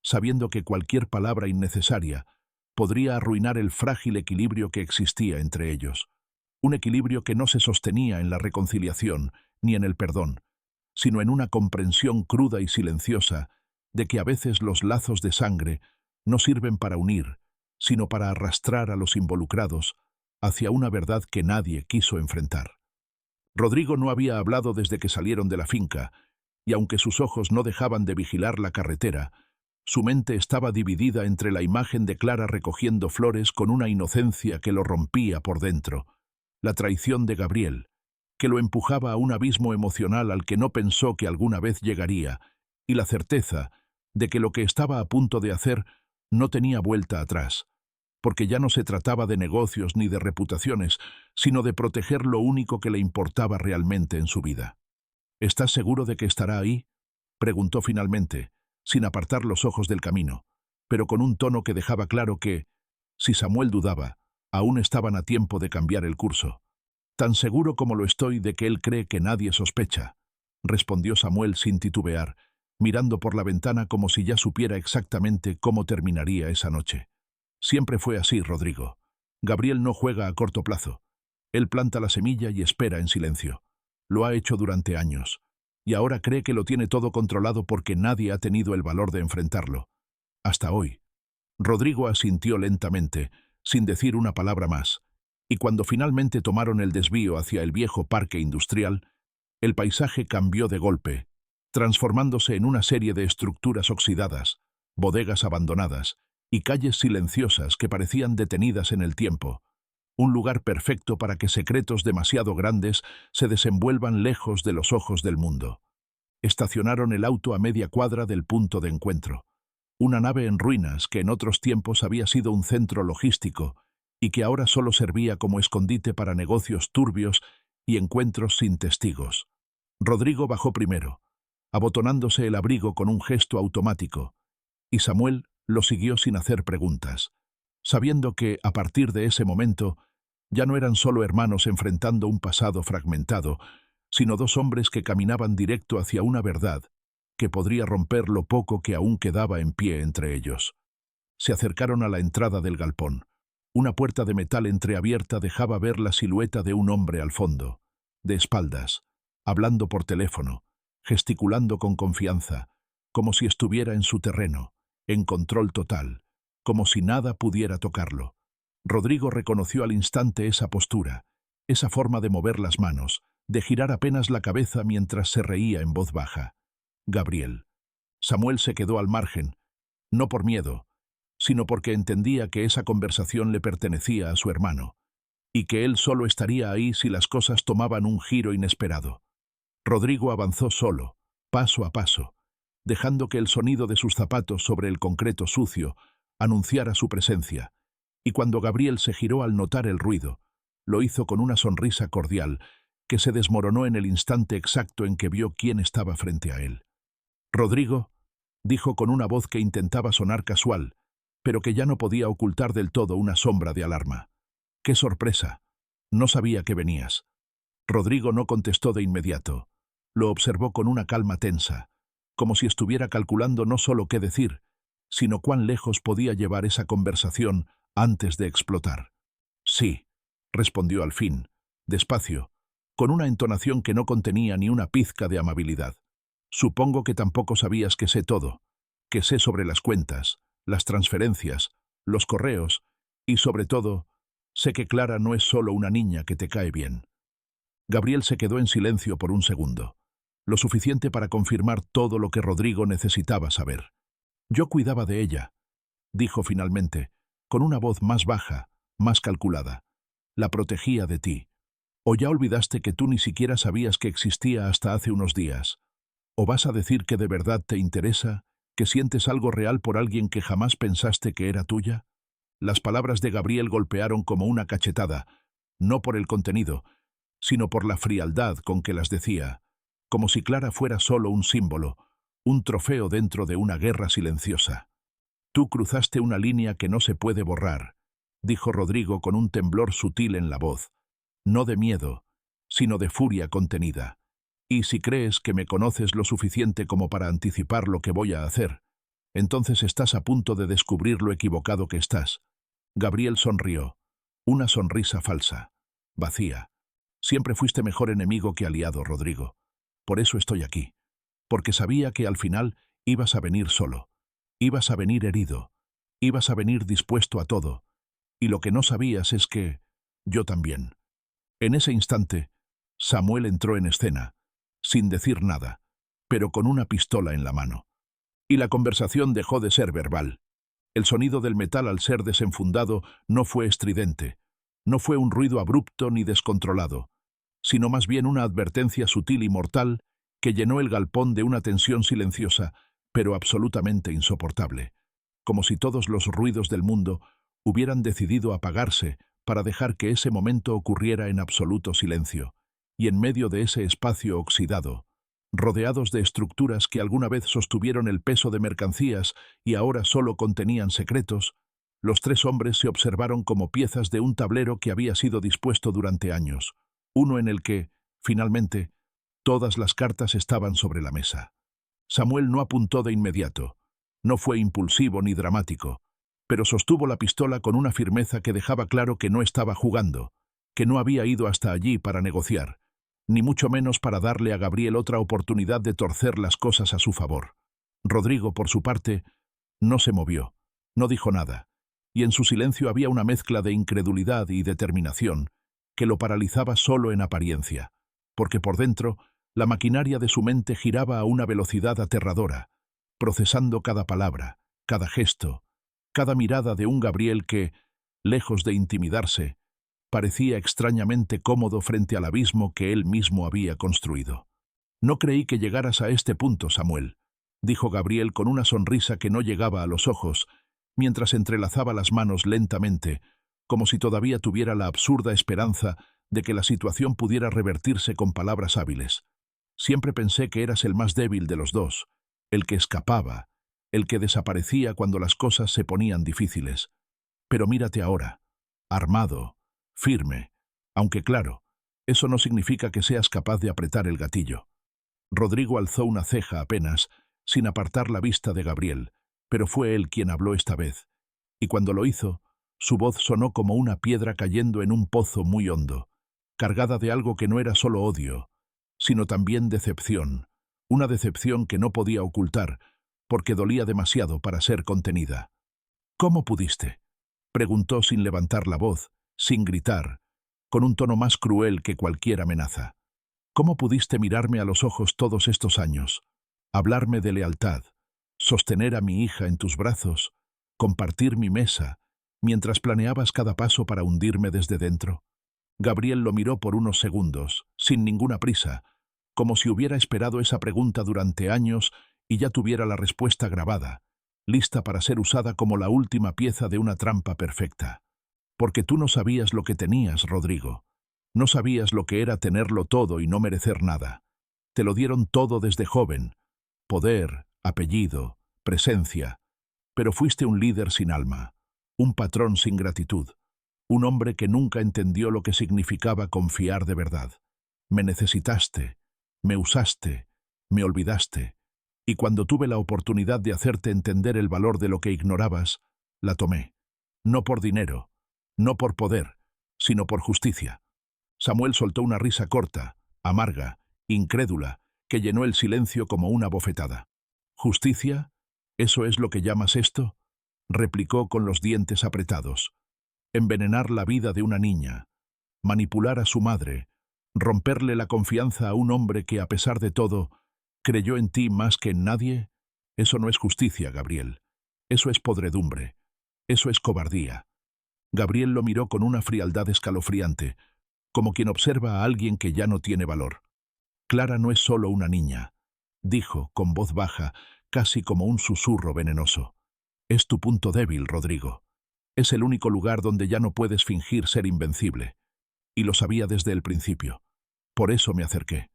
sabiendo que cualquier palabra innecesaria podría arruinar el frágil equilibrio que existía entre ellos. Un equilibrio que no se sostenía en la reconciliación ni en el perdón, sino en una comprensión cruda y silenciosa de que a veces los lazos de sangre no sirven para unir, sino para arrastrar a los involucrados hacia una verdad que nadie quiso enfrentar. Rodrigo no había hablado desde que salieron de la finca, y aunque sus ojos no dejaban de vigilar la carretera, su mente estaba dividida entre la imagen de Clara recogiendo flores con una inocencia que lo rompía por dentro, la traición de Gabriel, que lo empujaba a un abismo emocional al que no pensó que alguna vez llegaría, y la certeza de que lo que estaba a punto de hacer no tenía vuelta atrás, porque ya no se trataba de negocios ni de reputaciones, sino de proteger lo único que le importaba realmente en su vida. «¿Estás seguro de que estará ahí?», preguntó finalmente, sin apartar los ojos del camino, pero con un tono que dejaba claro que, si Samuel dudaba, aún estaban a tiempo de cambiar el curso. «Tan seguro como lo estoy de que él cree que nadie sospecha», respondió Samuel sin titubear, mirando por la ventana como si ya supiera exactamente cómo terminaría esa noche. «Siempre fue así, Rodrigo. Gabriel no juega a corto plazo. Él planta la semilla y espera en silencio. Lo ha hecho durante años. Y ahora cree que lo tiene todo controlado porque nadie ha tenido el valor de enfrentarlo. Hasta hoy. Rodrigo asintió lentamente, sin decir una palabra más, y cuando finalmente tomaron el desvío hacia el viejo parque industrial, el paisaje cambió de golpe, transformándose en una serie de estructuras oxidadas, bodegas abandonadas y calles silenciosas que parecían detenidas en el tiempo, un lugar perfecto para que secretos demasiado grandes se desenvuelvan lejos de los ojos del mundo. Estacionaron el auto a media cuadra del punto de encuentro, una nave en ruinas que en otros tiempos había sido un centro logístico y que ahora solo servía como escondite para negocios turbios y encuentros sin testigos. Rodrigo bajó primero, abotonándose el abrigo con un gesto automático, y Samuel lo siguió sin hacer preguntas, sabiendo que, a partir de ese momento, ya no eran solo hermanos enfrentando un pasado fragmentado, sino dos hombres que caminaban directo hacia una verdad que podría romper lo poco que aún quedaba en pie entre ellos. Se acercaron a la entrada del galpón. Una puerta de metal entreabierta dejaba ver la silueta de un hombre al fondo, de espaldas, hablando por teléfono, gesticulando con confianza, como si estuviera en su terreno, en control total, como si nada pudiera tocarlo. Rodrigo reconoció al instante esa postura, esa forma de mover las manos, de girar apenas la cabeza mientras se reía en voz baja. Gabriel. Samuel se quedó al margen, no por miedo, sino porque entendía que esa conversación le pertenecía a su hermano, y que él solo estaría ahí si las cosas tomaban un giro inesperado. Rodrigo avanzó solo, paso a paso, dejando que el sonido de sus zapatos sobre el concreto sucio anunciara su presencia, y cuando Gabriel se giró al notar el ruido, lo hizo con una sonrisa cordial que se desmoronó en el instante exacto en que vio quién estaba frente a él. «Rodrigo», dijo con una voz que intentaba sonar casual, pero que ya no podía ocultar del todo una sombra de alarma. «¡Qué sorpresa! No sabía que venías». Rodrigo no contestó de inmediato. Lo observó con una calma tensa, como si estuviera calculando no solo qué decir, sino cuán lejos podía llevar esa conversación antes de explotar. «Sí», respondió al fin, despacio, con una entonación que no contenía ni una pizca de amabilidad. «Supongo que tampoco sabías que sé todo, que sé sobre las cuentas, las transferencias, los correos y, sobre todo, sé que Clara no es solo una niña que te cae bien». Gabriel se quedó en silencio por un segundo, lo suficiente para confirmar todo lo que Rodrigo necesitaba saber. «Yo cuidaba de ella», dijo finalmente, con una voz más baja, más calculada. «La protegía de ti. ¿O ya olvidaste que tú ni siquiera sabías que existía hasta hace unos días? ¿O vas a decir que de verdad te interesa, que sientes algo real por alguien que jamás pensaste que era tuya?» Las palabras de Gabriel golpearon como una cachetada, no por el contenido, sino por la frialdad con que las decía, como si Clara fuera solo un símbolo, un trofeo dentro de una guerra silenciosa. «Tú cruzaste una línea que no se puede borrar», dijo Rodrigo con un temblor sutil en la voz, no de miedo, sino de furia contenida. «Y si crees que me conoces lo suficiente como para anticipar lo que voy a hacer, entonces estás a punto de descubrir lo equivocado que estás». Gabriel sonrió, una sonrisa falsa, vacía. «Siempre fuiste mejor enemigo que aliado, Rodrigo. Por eso estoy aquí. Porque sabía que al final ibas a venir solo. Ibas a venir herido. Ibas a venir dispuesto a todo. Y lo que no sabías es que yo también». En ese instante, Samuel entró en escena, sin decir nada, pero con una pistola en la mano. Y la conversación dejó de ser verbal. El sonido del metal al ser desenfundado no fue estridente, no fue un ruido abrupto ni descontrolado, sino más bien una advertencia sutil y mortal que llenó el galpón de una tensión silenciosa, pero absolutamente insoportable, como si todos los ruidos del mundo hubieran decidido apagarse para dejar que ese momento ocurriera en absoluto silencio, y en medio de ese espacio oxidado, rodeados de estructuras que alguna vez sostuvieron el peso de mercancías y ahora solo contenían secretos, los tres hombres se observaron como piezas de un tablero que había sido dispuesto durante años, uno en el que, finalmente, todas las cartas estaban sobre la mesa. Samuel no apuntó de inmediato, no fue impulsivo ni dramático, pero sostuvo la pistola con una firmeza que dejaba claro que no estaba jugando, que no había ido hasta allí para negociar, ni mucho menos para darle a Gabriel otra oportunidad de torcer las cosas a su favor. Rodrigo, por su parte, No se movió, no dijo nada, y en su silencio había una mezcla de incredulidad y determinación que lo paralizaba solo en apariencia, porque por dentro la maquinaria de su mente giraba a una velocidad aterradora, procesando cada palabra, cada gesto, cada mirada de un Gabriel que, lejos de intimidarse, parecía extrañamente cómodo frente al abismo que él mismo había construido. «No creí que llegaras a este punto, Samuel», dijo Gabriel con una sonrisa que no llegaba a los ojos, mientras entrelazaba las manos lentamente, como si todavía tuviera la absurda esperanza de que la situación pudiera revertirse con palabras hábiles. «Siempre pensé que eras el más débil de los dos, el que escapaba, el que desaparecía cuando las cosas se ponían difíciles. Pero mírate ahora, armado, firme, aunque claro, eso no significa que seas capaz de apretar el gatillo». Rodrigo alzó una ceja apenas, sin apartar la vista de Gabriel, pero fue él quien habló esta vez, y cuando lo hizo, su voz sonó como una piedra cayendo en un pozo muy hondo, cargada de algo que no era solo odio, sino también decepción, una decepción que no podía ocultar, porque dolía demasiado para ser contenida. «¿Cómo pudiste?», preguntó sin levantar la voz, sin gritar, con un tono más cruel que cualquier amenaza. «¿Cómo pudiste mirarme a los ojos todos estos años, hablarme de lealtad, sostener a mi hija en tus brazos, compartir mi mesa, mientras planeabas cada paso para hundirme desde dentro?» Gabriel lo miró por unos segundos, sin ninguna prisa, como si hubiera esperado esa pregunta durante años y ya tuviera la respuesta grabada, lista para ser usada como la última pieza de una trampa perfecta. «Porque tú no sabías lo que tenías, Rodrigo. No sabías lo que era tenerlo todo y no merecer nada. Te lo dieron todo desde joven. Poder, apellido, presencia. Pero fuiste un líder sin alma, un patrón sin gratitud, un hombre que nunca entendió lo que significaba confiar de verdad. Me necesitaste, me usaste, me olvidaste, y cuando tuve la oportunidad de hacerte entender el valor de lo que ignorabas, la tomé. No por dinero, no por poder, sino por justicia». Samuel soltó una risa corta, amarga, incrédula, que llenó el silencio como una bofetada. «¿Justicia? ¿Eso es lo que llamas esto?», replicó con los dientes apretados. «Envenenar la vida de una niña, manipular a su madre, romperle la confianza a un hombre que, a pesar de todo, creyó en ti más que en nadie. Eso no es justicia, Gabriel. Eso es podredumbre. Eso es cobardía». Gabriel lo miró con una frialdad escalofriante, como quien observa a alguien que ya no tiene valor. «Clara no es solo una niña», dijo, con voz baja, casi como un susurro venenoso. «Es tu punto débil, Rodrigo. Es el único lugar donde ya no puedes fingir ser invencible. Y lo sabía desde el principio. Por eso me acerqué.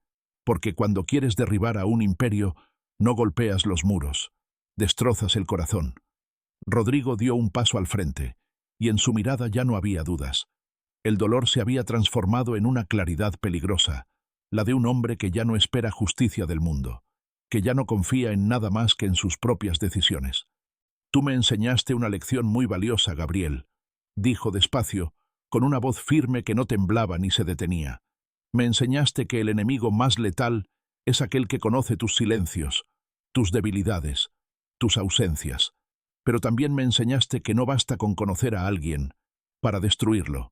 Porque cuando quieres derribar a un imperio, no golpeas los muros, destrozas el corazón». Rodrigo dio un paso al frente, y en su mirada ya no había dudas. El dolor se había transformado en una claridad peligrosa, la de un hombre que ya no espera justicia del mundo, que ya no confía en nada más que en sus propias decisiones. «Tú me enseñaste una lección muy valiosa, Gabriel», dijo despacio, con una voz firme que no temblaba ni se detenía. «Me enseñaste que el enemigo más letal es aquel que conoce tus silencios, tus debilidades, tus ausencias. Pero también me enseñaste que no basta con conocer a alguien para destruirlo».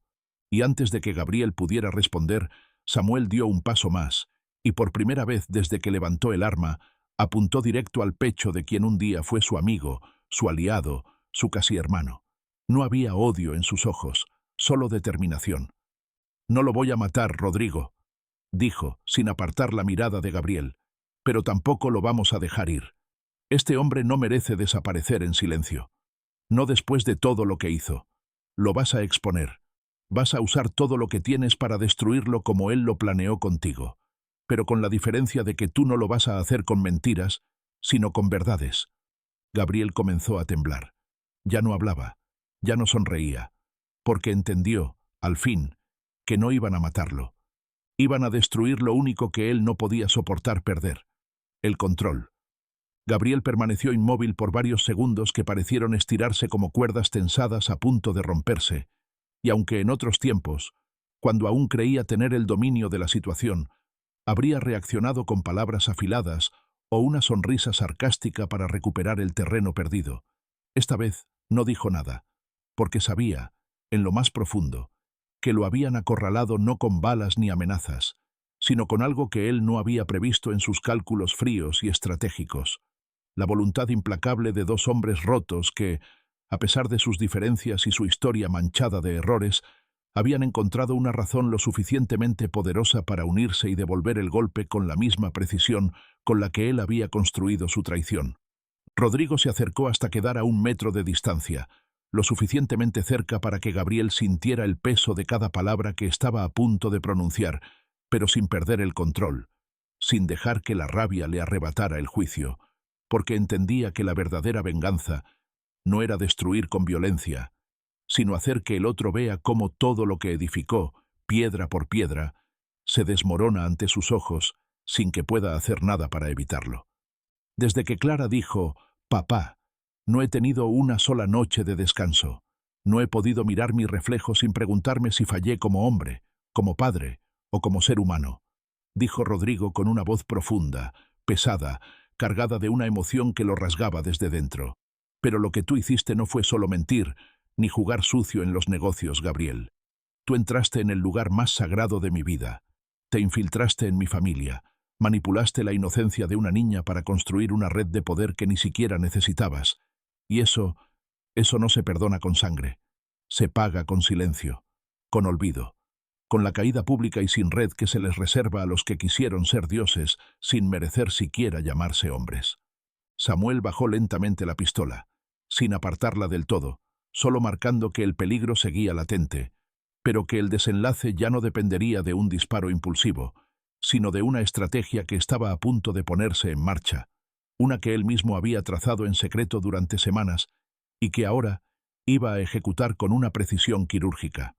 Y antes de que Gabriel pudiera responder, Samuel dio un paso más, y por primera vez desde que levantó el arma, apuntó directo al pecho de quien un día fue su amigo, su aliado, su casi hermano. No había odio en sus ojos, solo determinación. «No lo voy a matar, Rodrigo», dijo, sin apartar la mirada de Gabriel, «pero tampoco lo vamos a dejar ir. Este hombre no merece desaparecer en silencio. No después de todo lo que hizo. Lo vas a exponer. Vas a usar todo lo que tienes para destruirlo como él lo planeó contigo, pero con la diferencia de que tú no lo vas a hacer con mentiras, sino con verdades». Gabriel comenzó a temblar. Ya no hablaba, ya no sonreía, porque entendió, al fin, que no iban a matarlo. Iban a destruir lo único que él no podía soportar perder: el control. Gabriel permaneció inmóvil por varios segundos que parecieron estirarse como cuerdas tensadas a punto de romperse, y aunque en otros tiempos, cuando aún creía tener el dominio de la situación, habría reaccionado con palabras afiladas o una sonrisa sarcástica para recuperar el terreno perdido, Esta vez no dijo nada, porque sabía, en lo más profundo, que lo habían acorralado no con balas ni amenazas, sino con algo que él no había previsto en sus cálculos fríos y estratégicos, la voluntad implacable de dos hombres rotos que, a pesar de sus diferencias y su historia manchada de errores, habían encontrado una razón lo suficientemente poderosa para unirse y devolver el golpe con la misma precisión con la que él había construido su traición. Rodrigo se acercó hasta quedar a 1 metro de distancia, lo suficientemente cerca para que Gabriel sintiera el peso de cada palabra que estaba a punto de pronunciar, pero sin perder el control, sin dejar que la rabia le arrebatara el juicio, porque entendía que la verdadera venganza no era destruir con violencia, sino hacer que el otro vea cómo todo lo que edificó, piedra por piedra, se desmorona ante sus ojos sin que pueda hacer nada para evitarlo. Desde que Clara dijo, «Papá», no he tenido una sola noche de descanso. No he podido mirar mi reflejo sin preguntarme si fallé como hombre, como padre o como ser humano, dijo Rodrigo con una voz profunda, pesada, cargada de una emoción que lo rasgaba desde dentro. Pero lo que tú hiciste no fue solo mentir, ni jugar sucio en los negocios, Gabriel. Tú entraste en el lugar más sagrado de mi vida. Te infiltraste en mi familia. Manipulaste la inocencia de una niña para construir una red de poder que ni siquiera necesitabas. Y eso no se perdona con sangre. Se paga con silencio, con olvido, con la caída pública y sin red que se les reserva a los que quisieron ser dioses sin merecer siquiera llamarse hombres. Samuel bajó lentamente la pistola, sin apartarla del todo, solo marcando que el peligro seguía latente, pero que el desenlace ya no dependería de un disparo impulsivo, sino de una estrategia que estaba a punto de ponerse en marcha, una que él mismo había trazado en secreto durante semanas y que ahora iba a ejecutar con una precisión quirúrgica.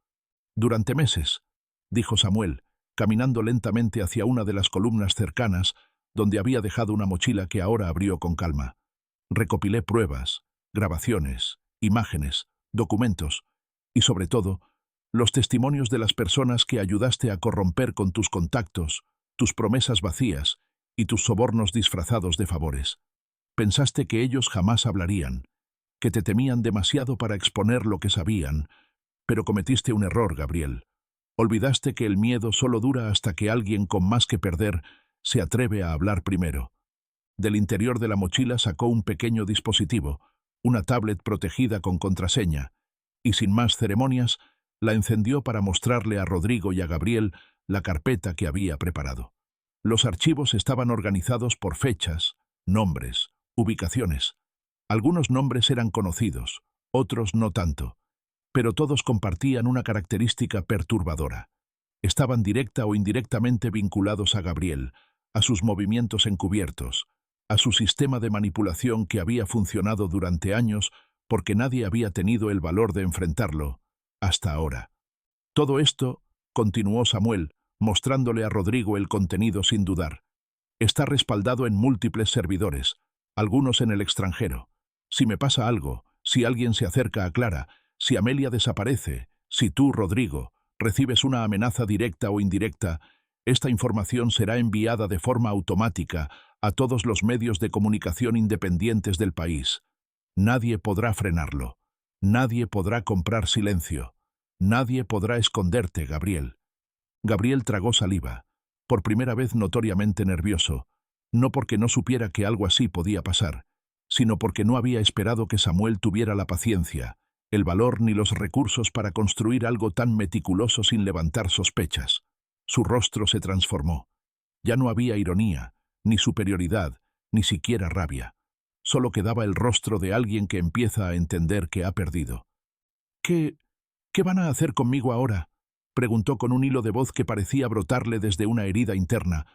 «Durante meses», dijo Samuel, caminando lentamente hacia una de las columnas cercanas, donde había dejado una mochila que ahora abrió con calma. «Recopilé pruebas, grabaciones, imágenes, documentos y, sobre todo, los testimonios de las personas que ayudaste a corromper con tus contactos, tus promesas vacías y tus sobornos disfrazados de favores. Pensaste que ellos jamás hablarían, que te temían demasiado para exponer lo que sabían, pero cometiste un error, Gabriel. Olvidaste que el miedo solo dura hasta que alguien con más que perder se atreve a hablar primero. Del interior de la mochila sacó un pequeño dispositivo, una tablet protegida con contraseña, y sin más ceremonias, la encendió para mostrarle a Rodrigo y a Gabriel la carpeta que había preparado. Los archivos estaban organizados por fechas, nombres, ubicaciones. Algunos nombres eran conocidos, otros no tanto, pero todos compartían una característica perturbadora. Estaban directa o indirectamente vinculados a Gabriel, a sus movimientos encubiertos, a su sistema de manipulación que había funcionado durante años porque nadie había tenido el valor de enfrentarlo, hasta ahora. Todo esto, continuó Samuel, mostrándole a Rodrigo el contenido sin dudar, está respaldado en múltiples servidores, algunos en el extranjero. Si me pasa algo, si alguien se acerca a Clara, si Amelia desaparece, si tú, Rodrigo, recibes una amenaza directa o indirecta, esta información será enviada de forma automática a todos los medios de comunicación independientes del país. Nadie podrá frenarlo. Nadie podrá comprar silencio. Nadie podrá esconderte, Gabriel. Gabriel tragó saliva, por primera vez notoriamente nervioso, no porque no supiera que algo así podía pasar, sino porque no había esperado que Samuel tuviera la paciencia, el valor ni los recursos para construir algo tan meticuloso sin levantar sospechas. Su rostro se transformó. Ya no había ironía, ni superioridad, ni siquiera rabia. Solo quedaba el rostro de alguien que empieza a entender que ha perdido. ¿Qué van a hacer conmigo ahora?», preguntó con un hilo de voz que parecía brotarle desde una herida interna,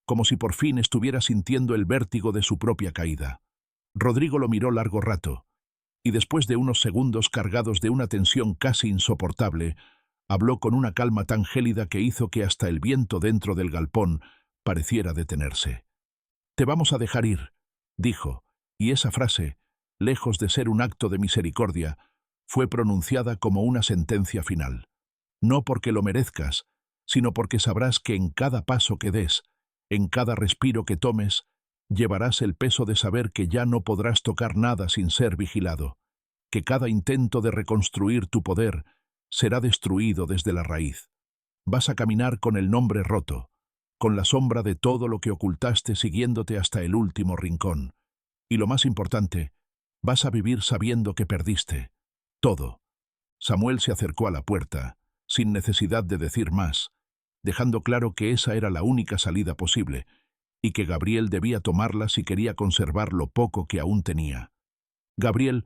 como si por fin estuviera sintiendo el vértigo de su propia caída. Rodrigo lo miró largo rato, y después de unos segundos cargados de una tensión casi insoportable, habló con una calma tan gélida que hizo que hasta el viento dentro del galpón pareciera detenerse. «Te vamos a dejar ir», dijo, y esa frase, lejos de ser un acto de misericordia, fue pronunciada como una sentencia final. No porque lo merezcas, sino porque sabrás que en cada paso que des, en cada respiro que tomes, llevarás el peso de saber que ya no podrás tocar nada sin ser vigilado. que cada intento de reconstruir tu poder será destruido desde la raíz. Vas a caminar con el nombre roto, con la sombra de todo lo que ocultaste siguiéndote hasta el último rincón. Y lo más importante, vas a vivir sabiendo que perdiste todo. Samuel se acercó a la puerta, sin necesidad de decir más, dejando claro que esa era la única salida posible, y que Gabriel debía tomarla si quería conservar lo poco que aún tenía. Gabriel,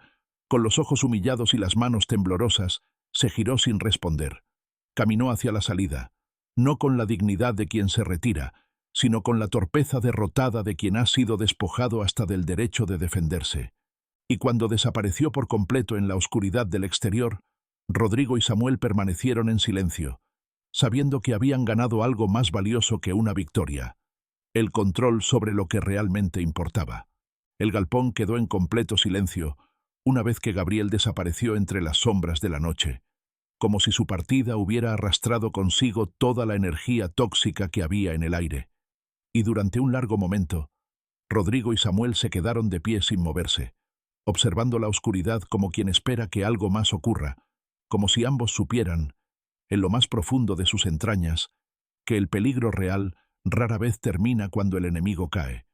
con los ojos humillados y las manos temblorosas, se giró sin responder. Caminó hacia la salida, no con la dignidad de quien se retira, sino con la torpeza derrotada de quien ha sido despojado hasta del derecho de defenderse. Y cuando desapareció por completo en la oscuridad del exterior, Rodrigo y Samuel permanecieron en silencio, sabiendo que habían ganado algo más valioso que una victoria: el control sobre lo que realmente importaba. El galpón quedó en completo silencio una vez que Gabriel desapareció entre las sombras de la noche, como si su partida hubiera arrastrado consigo toda la energía tóxica que había en el aire. Y durante un largo momento, Rodrigo y Samuel se quedaron de pie sin moverse, observando la oscuridad como quien espera que algo más ocurra, como si ambos supieran, en lo más profundo de sus entrañas, que el peligro real rara vez termina cuando el enemigo cae,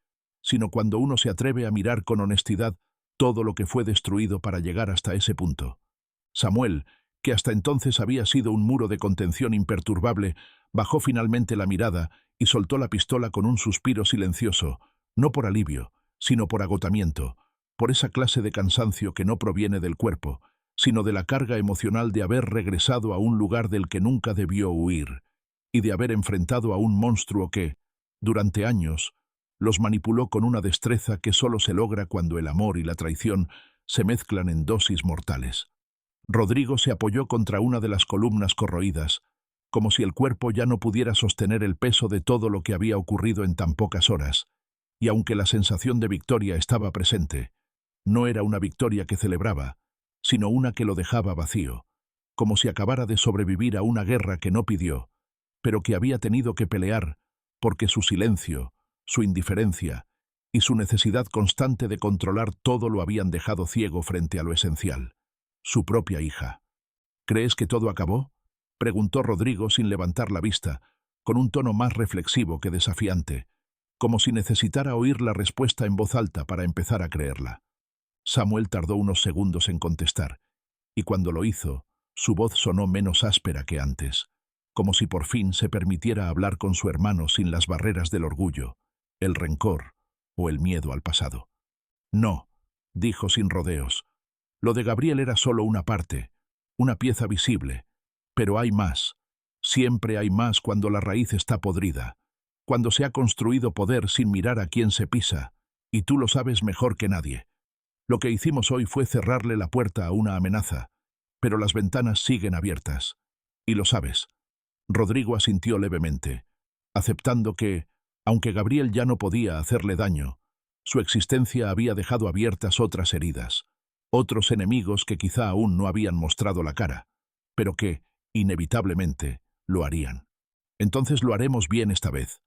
sino cuando uno se atreve a mirar con honestidad todo lo que fue destruido para llegar hasta ese punto. Samuel, que hasta entonces había sido un muro de contención imperturbable, bajó finalmente la mirada y soltó la pistola con un suspiro silencioso, no por alivio, sino por agotamiento, por esa clase de cansancio que no proviene del cuerpo, sino de la carga emocional de haber regresado a un lugar del que nunca debió huir, y de haber enfrentado a un monstruo que, durante años, los manipuló con una destreza que solo se logra cuando el amor y la traición se mezclan en dosis mortales. Rodrigo se apoyó contra una de las columnas corroídas, como si el cuerpo ya no pudiera sostener el peso de todo lo que había ocurrido en tan pocas horas, y aunque la sensación de victoria estaba presente, no era una victoria que celebraba, sino una que lo dejaba vacío, como si acabara de sobrevivir a una guerra que no pidió, pero que había tenido que pelear porque su silencio, su indiferencia y su necesidad constante de controlar todo lo habían dejado ciego frente a lo esencial: su propia hija. ¿Crees que todo acabó?, preguntó Rodrigo sin levantar la vista, con un tono más reflexivo que desafiante, como si necesitara oír la respuesta en voz alta para empezar a creerla. Samuel tardó unos segundos en contestar, y cuando lo hizo, su voz sonó menos áspera que antes, como si por fin se permitiera hablar con su hermano sin las barreras del orgullo, el rencor o el miedo al pasado. No, dijo sin rodeos. Lo de Gabriel era solo una parte, una pieza visible, pero hay más. Siempre hay más cuando la raíz está podrida, cuando se ha construido poder sin mirar a quién se pisa, y tú lo sabes mejor que nadie. Lo que hicimos hoy fue cerrarle la puerta a una amenaza, pero las ventanas siguen abiertas. Y lo sabes. Rodrigo asintió levemente, aceptando que, aunque Gabriel ya no podía hacerle daño, su existencia había dejado abiertas otras heridas, otros enemigos que quizá aún no habían mostrado la cara, pero que, inevitablemente, lo harían. Entonces lo haremos bien esta vez,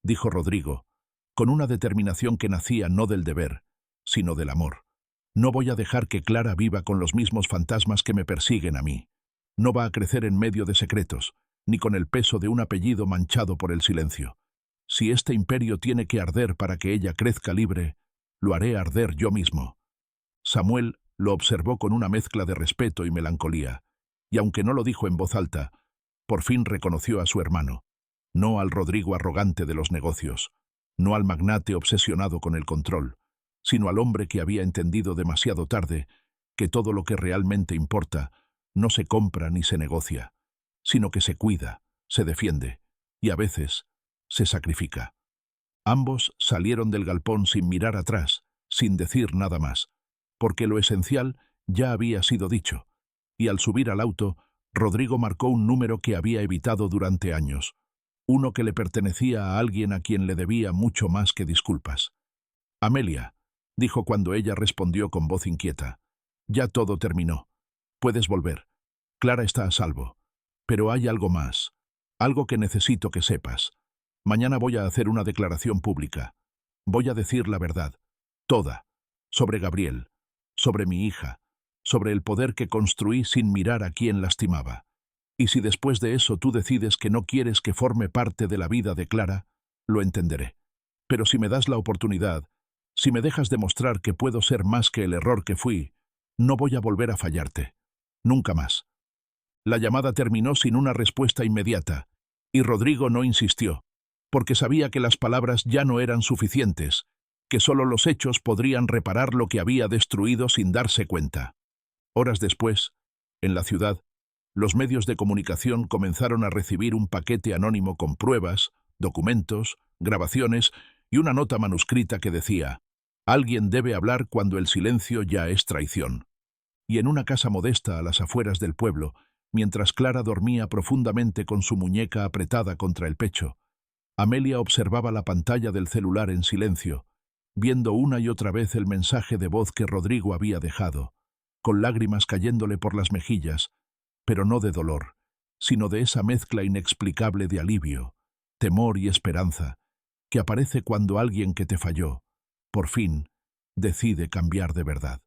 dijo Rodrigo, con una determinación que nacía no del deber, sino del amor. No voy a dejar que Clara viva con los mismos fantasmas que me persiguen a mí. No va a crecer en medio de secretos, ni con el peso de un apellido manchado por el silencio. Si este imperio tiene que arder para que ella crezca libre, lo haré arder yo mismo. Samuel lo observó con una mezcla de respeto y melancolía, y aunque no lo dijo en voz alta, por fin reconoció a su hermano, no al Rodrigo arrogante de los negocios, no al magnate obsesionado con el control, sino al hombre que había entendido demasiado tarde que todo lo que realmente importa no se compra ni se negocia, sino que se cuida, se defiende y a veces se sacrifica. Ambos salieron del galpón sin mirar atrás, sin decir nada más, porque lo esencial ya había sido dicho, y al subir al auto, Rodrigo marcó un número que había evitado durante años, uno que le pertenecía a alguien a quien le debía mucho más que disculpas. Amelia, dijo cuando ella respondió con voz inquieta, ya todo terminó. Puedes volver. Clara está a salvo. Pero hay algo más, algo que necesito que sepas. Mañana voy a hacer una declaración pública. Voy a decir la verdad, toda, sobre Gabriel, sobre mi hija, sobre el poder que construí sin mirar a quién lastimaba. Y si después de eso tú decides que no quieres que forme parte de la vida de Clara, lo entenderé. Pero si me das la oportunidad, si me dejas demostrar que puedo ser más que el error que fui, no voy a volver a fallarte. Nunca más. La llamada terminó sin una respuesta inmediata, y Rodrigo no insistió, porque sabía que las palabras ya no eran suficientes, que solo los hechos podrían reparar lo que había destruido sin darse cuenta. Horas después, en la ciudad, los medios de comunicación comenzaron a recibir un paquete anónimo con pruebas, documentos, grabaciones y una nota manuscrita que decía: «Alguien debe hablar cuando el silencio ya es traición». Y en una casa modesta a las afueras del pueblo, mientras Clara dormía profundamente con su muñeca apretada contra el pecho, Amelia observaba la pantalla del celular en silencio, viendo una y otra vez el mensaje de voz que Rodrigo había dejado, con lágrimas cayéndole por las mejillas, pero no de dolor, sino de esa mezcla inexplicable de alivio, temor y esperanza, que aparece cuando alguien que te falló, por fin, decide cambiar de verdad.